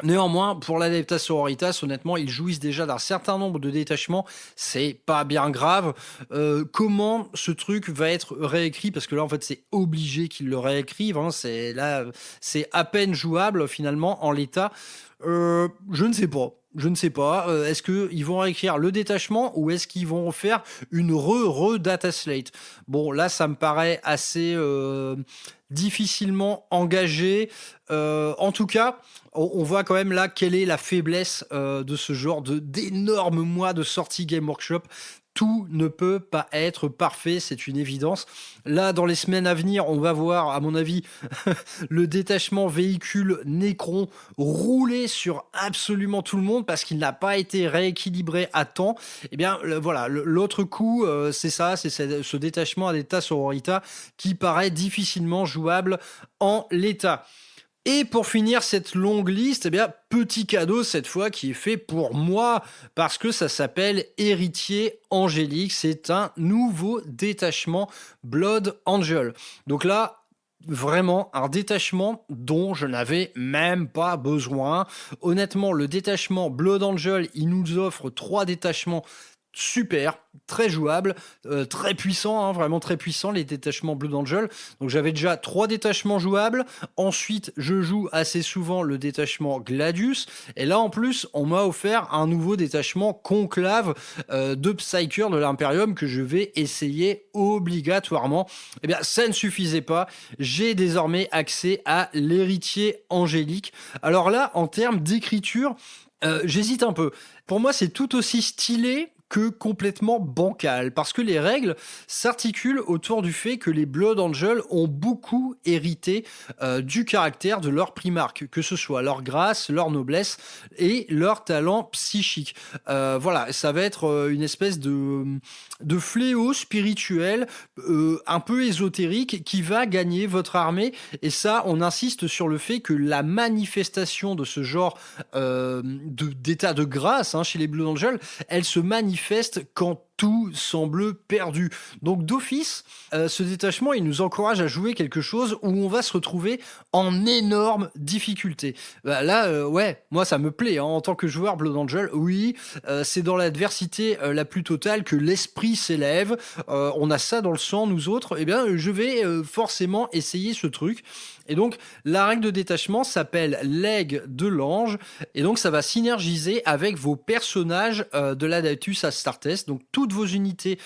Néanmoins, pour l'Adeptas Sororitas, honnêtement, ils jouissent déjà d'un certain nombre de détachements. C'est pas bien grave. Comment ce truc va être réécrit? Parce que là, en fait, c'est obligé qu'ils le réécrivent, hein. C'est à peine jouable, finalement, en l'état. Je ne sais pas. Est-ce qu'ils vont réécrire le détachement ou est-ce qu'ils vont faire une data slate? Bon, là, ça me paraît assez difficilement engagé. En tout cas, on voit quand même là quelle est la faiblesse de ce genre d'énormes mois de sortie Game Workshop. tout ne peut pas être parfait, c'est une évidence. Là, dans les semaines à venir, on va voir, à mon avis, le détachement véhicule Necron rouler sur absolument tout le monde parce qu'il n'a pas été rééquilibré à temps. Eh bien, voilà, l'autre coup, c'est ça, c'est ce détachement à l'état sororita qui paraît difficilement jouable en l'état. Et pour finir cette longue liste, eh bien, petit cadeau cette fois qui est fait pour moi, parce que ça s'appelle Héritier Angélique. C'est un nouveau détachement Blood Angel. Donc là, vraiment un détachement dont je n'avais même pas besoin. Honnêtement, le détachement Blood Angel, il nous offre 3 détachements super, très jouable, très puissant, hein, vraiment très puissant, les détachements Blood Angel. Donc j'avais déjà 3 détachements jouables. Ensuite, je joue assez souvent le détachement Gladius. Et là, en plus, on m'a offert un nouveau détachement Conclave de Psyker de l'Imperium que je vais essayer obligatoirement. Eh bien, ça ne suffisait pas. J'ai désormais accès à l'héritier angélique. Alors là, en termes d'écriture, j'hésite un peu. Pour moi, c'est tout aussi stylé que complètement bancal, parce que les règles s'articulent autour du fait que les Blood Angels ont beaucoup hérité du caractère de leur primarque, que ce soit leur grâce, leur noblesse et leur talent psychique. Voilà, ça va être une espèce de fléau spirituel un peu ésotérique qui va gagner votre armée, et ça, on insiste sur le fait que la manifestation de ce genre d'état de grâce chez les Blood Angels, elle se manifeste quand tout semble perdu. Donc d'office, ce détachement, il nous encourage à jouer quelque chose où on va se retrouver en énorme difficulté. Là, ouais, moi ça me plaît. En tant que joueur Blood Angel, oui, c'est dans l'adversité la plus totale que l'esprit s'élève. On a ça dans le sang, nous autres. Eh bien, je vais forcément essayer ce truc. Et donc, la règle de détachement s'appelle l'aigle de l'ange. Et donc, ça va synergiser avec vos personnages de l'Adeptus Astartes. Donc, toutes vos unités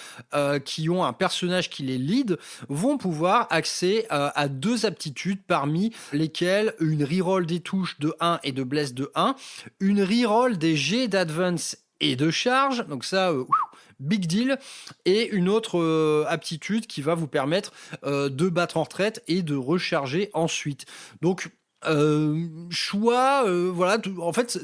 qui ont un personnage qui les lead vont pouvoir accéder à 2 aptitudes, parmi lesquelles une reroll des touches de 1 et de bless de 1, une reroll des jets d'advance et de charge. Donc ça... big deal, et une autre aptitude qui va vous permettre de battre en retraite et de recharger ensuite. Donc choix, voilà, en fait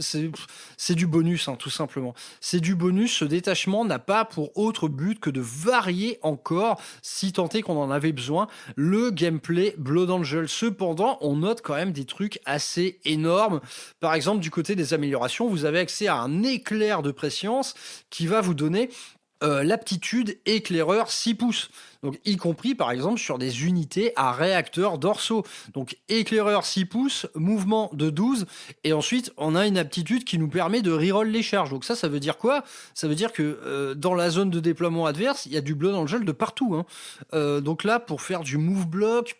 c'est du bonus, tout simplement. C'est du bonus. Ce détachement n'a pas pour autre but que de varier encore, si tant est qu'on en avait besoin, le gameplay Blood Angel. Cependant, on note quand même des trucs assez énormes. Par exemple, du côté des améliorations, vous avez accès à un éclair de préscience qui va vous donner l'aptitude éclaireur 6 pouces. Donc, y compris, par exemple, sur des unités à réacteurs dorsaux. Donc, éclaireur 6 pouces, mouvement de 12, et ensuite, on a une aptitude qui nous permet de reroll les charges. Donc ça veut dire quoi ? Ça veut dire que dans la zone de déploiement adverse, il y a du Blood Angel de partout. Donc là, pour faire du move block,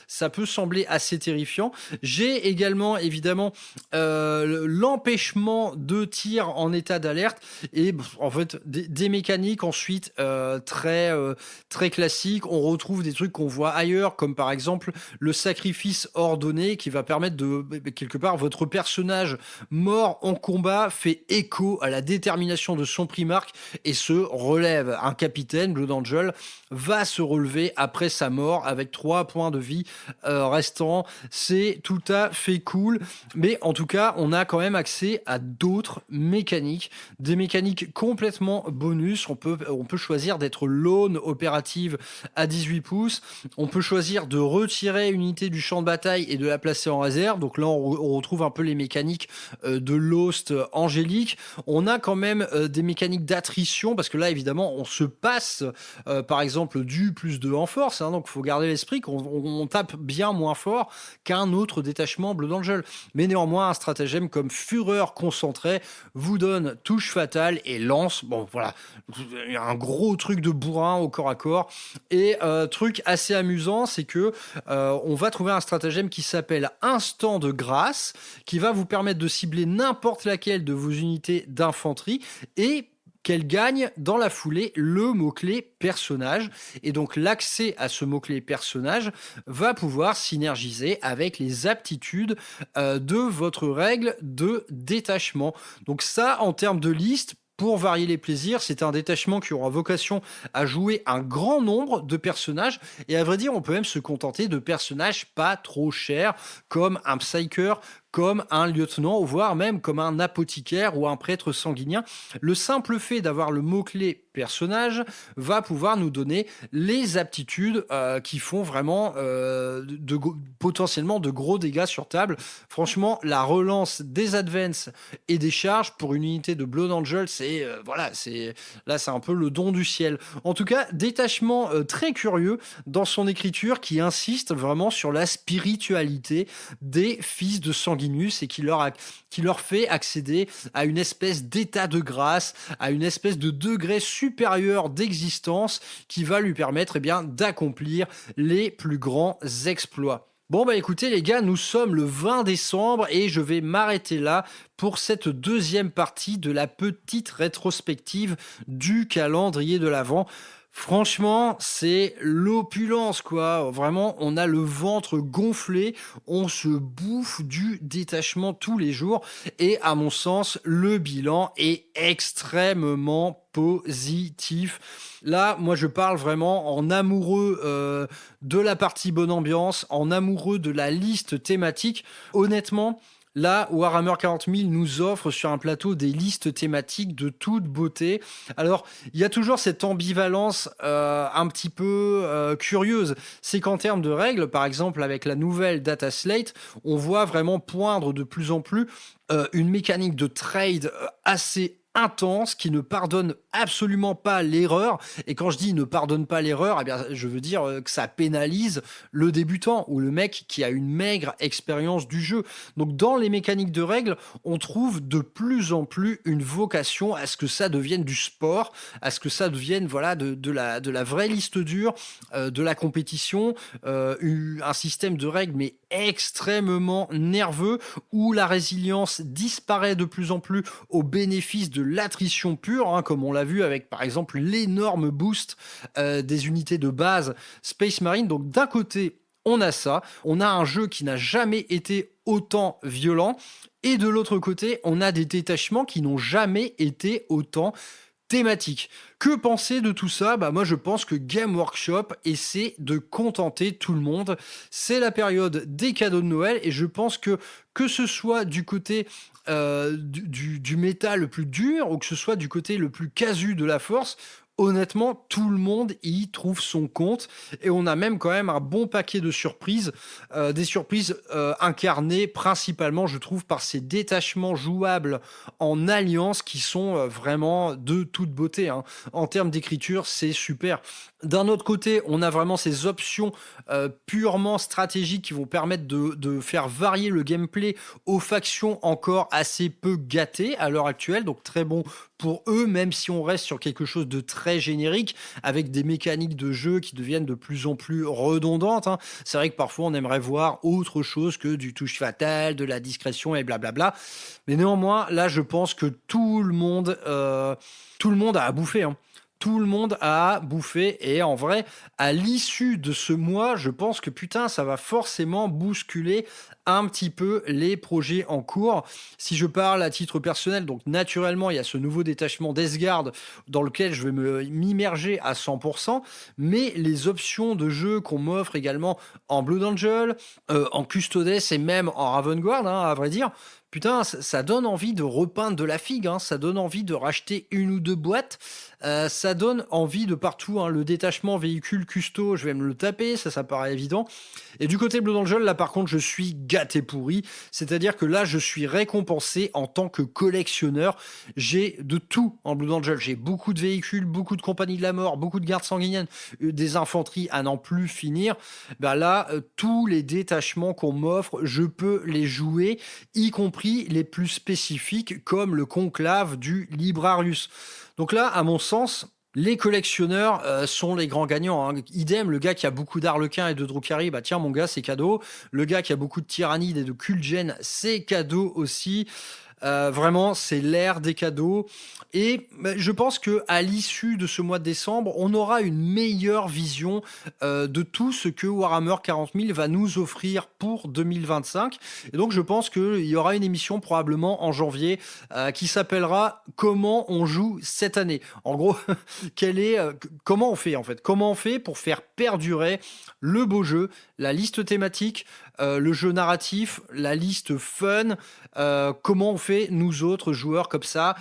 ça peut sembler assez terrifiant. J'ai également, évidemment, l'empêchement de tir en état d'alerte, et en fait, des mécaniques ensuite très classiques. On retrouve des trucs qu'on voit ailleurs, comme par exemple le sacrifice ordonné, qui va permettre de, quelque part, votre personnage mort en combat fait écho à la détermination de son primarque et se relève. Un capitaine, Blood Angel, va se relever après sa mort avec 3 points de vie restants. C'est tout à fait cool, mais en tout cas, on a quand même accès à d'autres mécaniques, des mécaniques complètement bonus. On peut choisir d'être lone opérative à 18 pouces. On peut choisir de retirer une unité du champ de bataille et de la placer en réserve. Donc là, on retrouve un peu les mécaniques de Lost Angélique. On a quand même des mécaniques d'attrition, parce que là, évidemment, on se passe, par exemple, du +2 en force. Donc, il faut garder l'esprit qu'on tape bien moins fort qu'un autre détachement Blood Angel. Mais néanmoins, un stratagème comme Fureur concentrée vous donne touche fatale et lance. Bon, voilà, un gros truc de bourrin au corps à corps. Et truc assez amusant, c'est que on va trouver un stratagème qui s'appelle Instant de grâce, qui va vous permettre de cibler n'importe laquelle de vos unités d'infanterie et qu'elle gagne dans la foulée le mot-clé personnage. Et donc l'accès à ce mot-clé personnage va pouvoir synergiser avec les aptitudes de votre règle de détachement. Donc ça, en termes de liste, pour varier les plaisirs. C'est un détachement qui aura vocation à jouer un grand nombre de personnages. Et à vrai dire, on peut même se contenter de personnages pas trop chers, comme un Psyker, comme un lieutenant, voire même comme un apothicaire ou un prêtre sanguinien. Le simple fait d'avoir le mot-clé personnage va pouvoir nous donner les aptitudes qui font vraiment potentiellement de gros dégâts sur table. Franchement, la relance des advances et des charges pour une unité de Blood Angel, c'est un peu le don du ciel. En tout cas, détachement très curieux dans son écriture qui insiste vraiment sur la spiritualité des fils de sanguinité et qui leur fait accéder à une espèce d'état de grâce, à une espèce de degré supérieur d'existence qui va lui permettre d'accomplir les plus grands exploits. Bon bah écoutez les gars, nous sommes le 20 décembre et je vais m'arrêter là pour cette deuxième partie de la petite rétrospective du calendrier de l'Avent. Franchement, c'est l'opulence, quoi. Vraiment, on a le ventre gonflé, on se bouffe du détachement tous les jours. Et à mon sens, le bilan est extrêmement positif. Là, moi, je parle vraiment en amoureux de la partie bonne ambiance, en amoureux de la liste thématique. Honnêtement, là, Warhammer 40 000 nous offre sur un plateau des listes thématiques de toute beauté. Alors, il y a toujours cette ambivalence un petit peu curieuse. C'est qu'en termes de règles, par exemple avec la nouvelle Data Slate, on voit vraiment poindre de plus en plus une mécanique de trade assez intense qui ne pardonne absolument pas l'erreur. Et quand je dis ne pardonne pas l'erreur, eh bien, je veux dire que ça pénalise le débutant ou le mec qui a une maigre expérience du jeu. Donc dans les mécaniques de règles, on trouve de plus en plus une vocation à ce que ça devienne du sport, à ce que ça devienne de la vraie liste dure, de la compétition, un système de règles mais extrêmement nerveux où la résilience disparaît de plus en plus au bénéfice de l'attrition pure, comme on l'a vu avec par exemple l'énorme boost des unités de base Space Marine. Donc d'un côté, on a ça, on a un jeu qui n'a jamais été autant violent, et de l'autre côté, on a des détachements qui n'ont jamais été autant thématiques. Que penser de tout ça ? Bah moi je pense que Game Workshop essaie de contenter tout le monde. C'est la période des cadeaux de Noël et je pense que ce soit du côté du méta le plus dur ou que ce soit du côté le plus casu de la force, honnêtement, tout le monde y trouve son compte et on a même quand même un bon paquet de surprises, des surprises incarnées principalement, je trouve, par ces détachements jouables en alliance qui sont vraiment de toute beauté. En termes d'écriture, c'est super. D'un autre côté, on a vraiment ces options purement stratégiques qui vont permettre de faire varier le gameplay aux factions encore assez peu gâtées à l'heure actuelle, donc très bon pour eux, même si on reste sur quelque chose de très générique, avec des mécaniques de jeu qui deviennent de plus en plus redondantes. C'est vrai que parfois on aimerait voir autre chose que du touche fatal, de la discrétion et blablabla. Mais néanmoins, là je pense que tout le monde a à bouffer. Tout le monde a bouffé et en vrai, à l'issue de ce mois, je pense que ça va forcément bousculer un petit peu les projets en cours. Si je parle à titre personnel, donc naturellement, il y a ce nouveau détachement d'Esgard dans lequel je vais m'immerger à 100%, mais les options de jeu qu'on m'offre également en Blood Angel, en Custodes et même en Ravengard, à vrai dire, ça donne envie de repeindre de la figue, ça donne envie de racheter une ou deux boîtes, ça donne envie de partout. Le détachement véhicule custo, je vais me le taper, ça paraît évident. Et du côté Blood Angel, là par contre, je suis gâté pourri, c'est-à-dire que là, je suis récompensé en tant que collectionneur. J'ai de tout en Blood Angel, j'ai beaucoup de véhicules, beaucoup de compagnies de la mort, beaucoup de gardes sanguiniennes, des infanteries à n'en plus finir. Là, tous les détachements qu'on m'offre, je peux les jouer, y compris les plus spécifiques comme le conclave du Librarius. Donc là, à mon sens, les collectionneurs sont les grands gagnants. Idem, le gars qui a beaucoup d'Arlequins et de Drukhari, tiens mon gars, c'est cadeau. Le gars qui a beaucoup de Tyrannide et de Kulgen, c'est cadeau aussi. Vraiment, c'est l'ère des cadeaux. Et je pense qu'à l'issue de ce mois de décembre, on aura une meilleure vision de tout ce que Warhammer 40 000 va nous offrir pour 2025. Et donc, je pense qu'il y aura une émission probablement en janvier qui s'appellera Comment on joue cette année. En gros, comment on fait en fait? Comment on fait pour faire perdurer le beau jeu, la liste thématique, le jeu narratif, la liste fun, comment on fait nous autres joueurs comme ça,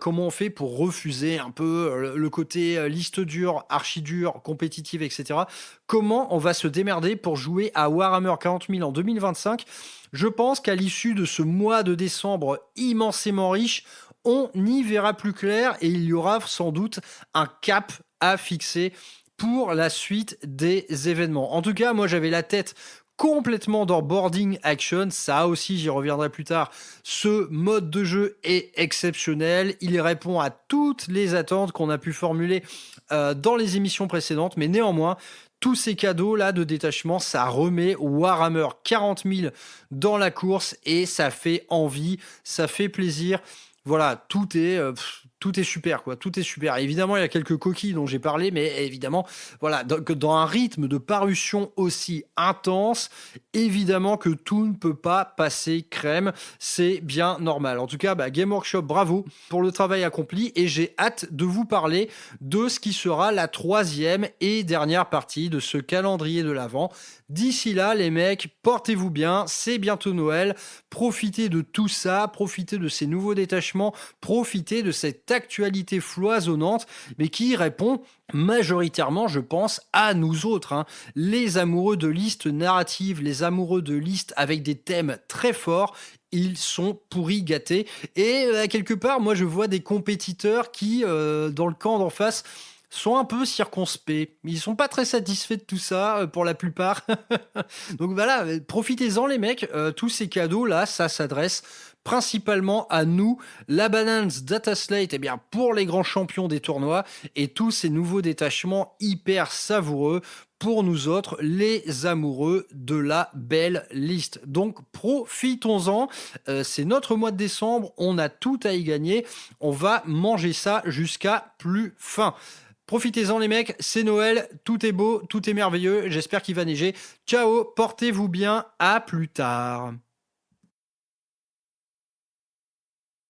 comment on fait pour refuser un peu le côté liste dure, archi dure, compétitive, etc. Comment on va se démerder pour jouer à Warhammer 40 000 en 2025? Je pense qu'à l'issue de ce mois de décembre immensément riche, on y verra plus clair et il y aura sans doute un cap à fixer pour la suite des événements. En tout cas, moi j'avais la tête complètement dans Boarding Action, ça aussi j'y reviendrai plus tard. Ce mode de jeu est exceptionnel, il répond à toutes les attentes qu'on a pu formuler dans les émissions précédentes, mais néanmoins, tous ces cadeaux là de détachement, ça remet Warhammer 40 000 dans la course et ça fait envie, ça fait plaisir. Voilà, tout est super, quoi. Tout est super. Évidemment, il y a quelques coquilles dont j'ai parlé, mais évidemment, voilà, dans un rythme de parution aussi intense, évidemment que tout ne peut pas passer crème. C'est bien normal. En tout cas, Game Workshop, bravo pour le travail accompli et j'ai hâte de vous parler de ce qui sera la 3e et dernière partie de ce calendrier de l'Avent. D'ici là, les mecs, portez-vous bien, c'est bientôt Noël, profitez de tout ça, profitez de ces nouveaux détachements, profitez de cette actualité foisonnante, mais qui répond majoritairement, je pense, à nous autres, hein. Les amoureux de listes narratives, les amoureux de listes avec des thèmes très forts, ils sont pourris gâtés. Et quelque part, moi, je vois des compétiteurs qui, dans le camp d'en face, sont un peu circonspects. Ils sont pas très satisfaits de tout ça, pour la plupart. Donc voilà, profitez-en les mecs. Tous ces cadeaux là, ça s'adresse principalement à nous. La Balance Data Slate, eh bien, pour les grands champions des tournois et tous ces nouveaux détachements hyper savoureux pour nous autres, les amoureux de la belle liste. Donc profitons-en, c'est notre mois de décembre, on a tout à y gagner, on va manger ça jusqu'à plus fin. Profitez-en les mecs, c'est Noël, tout est beau, tout est merveilleux, j'espère qu'il va neiger. Ciao, portez-vous bien, à plus tard.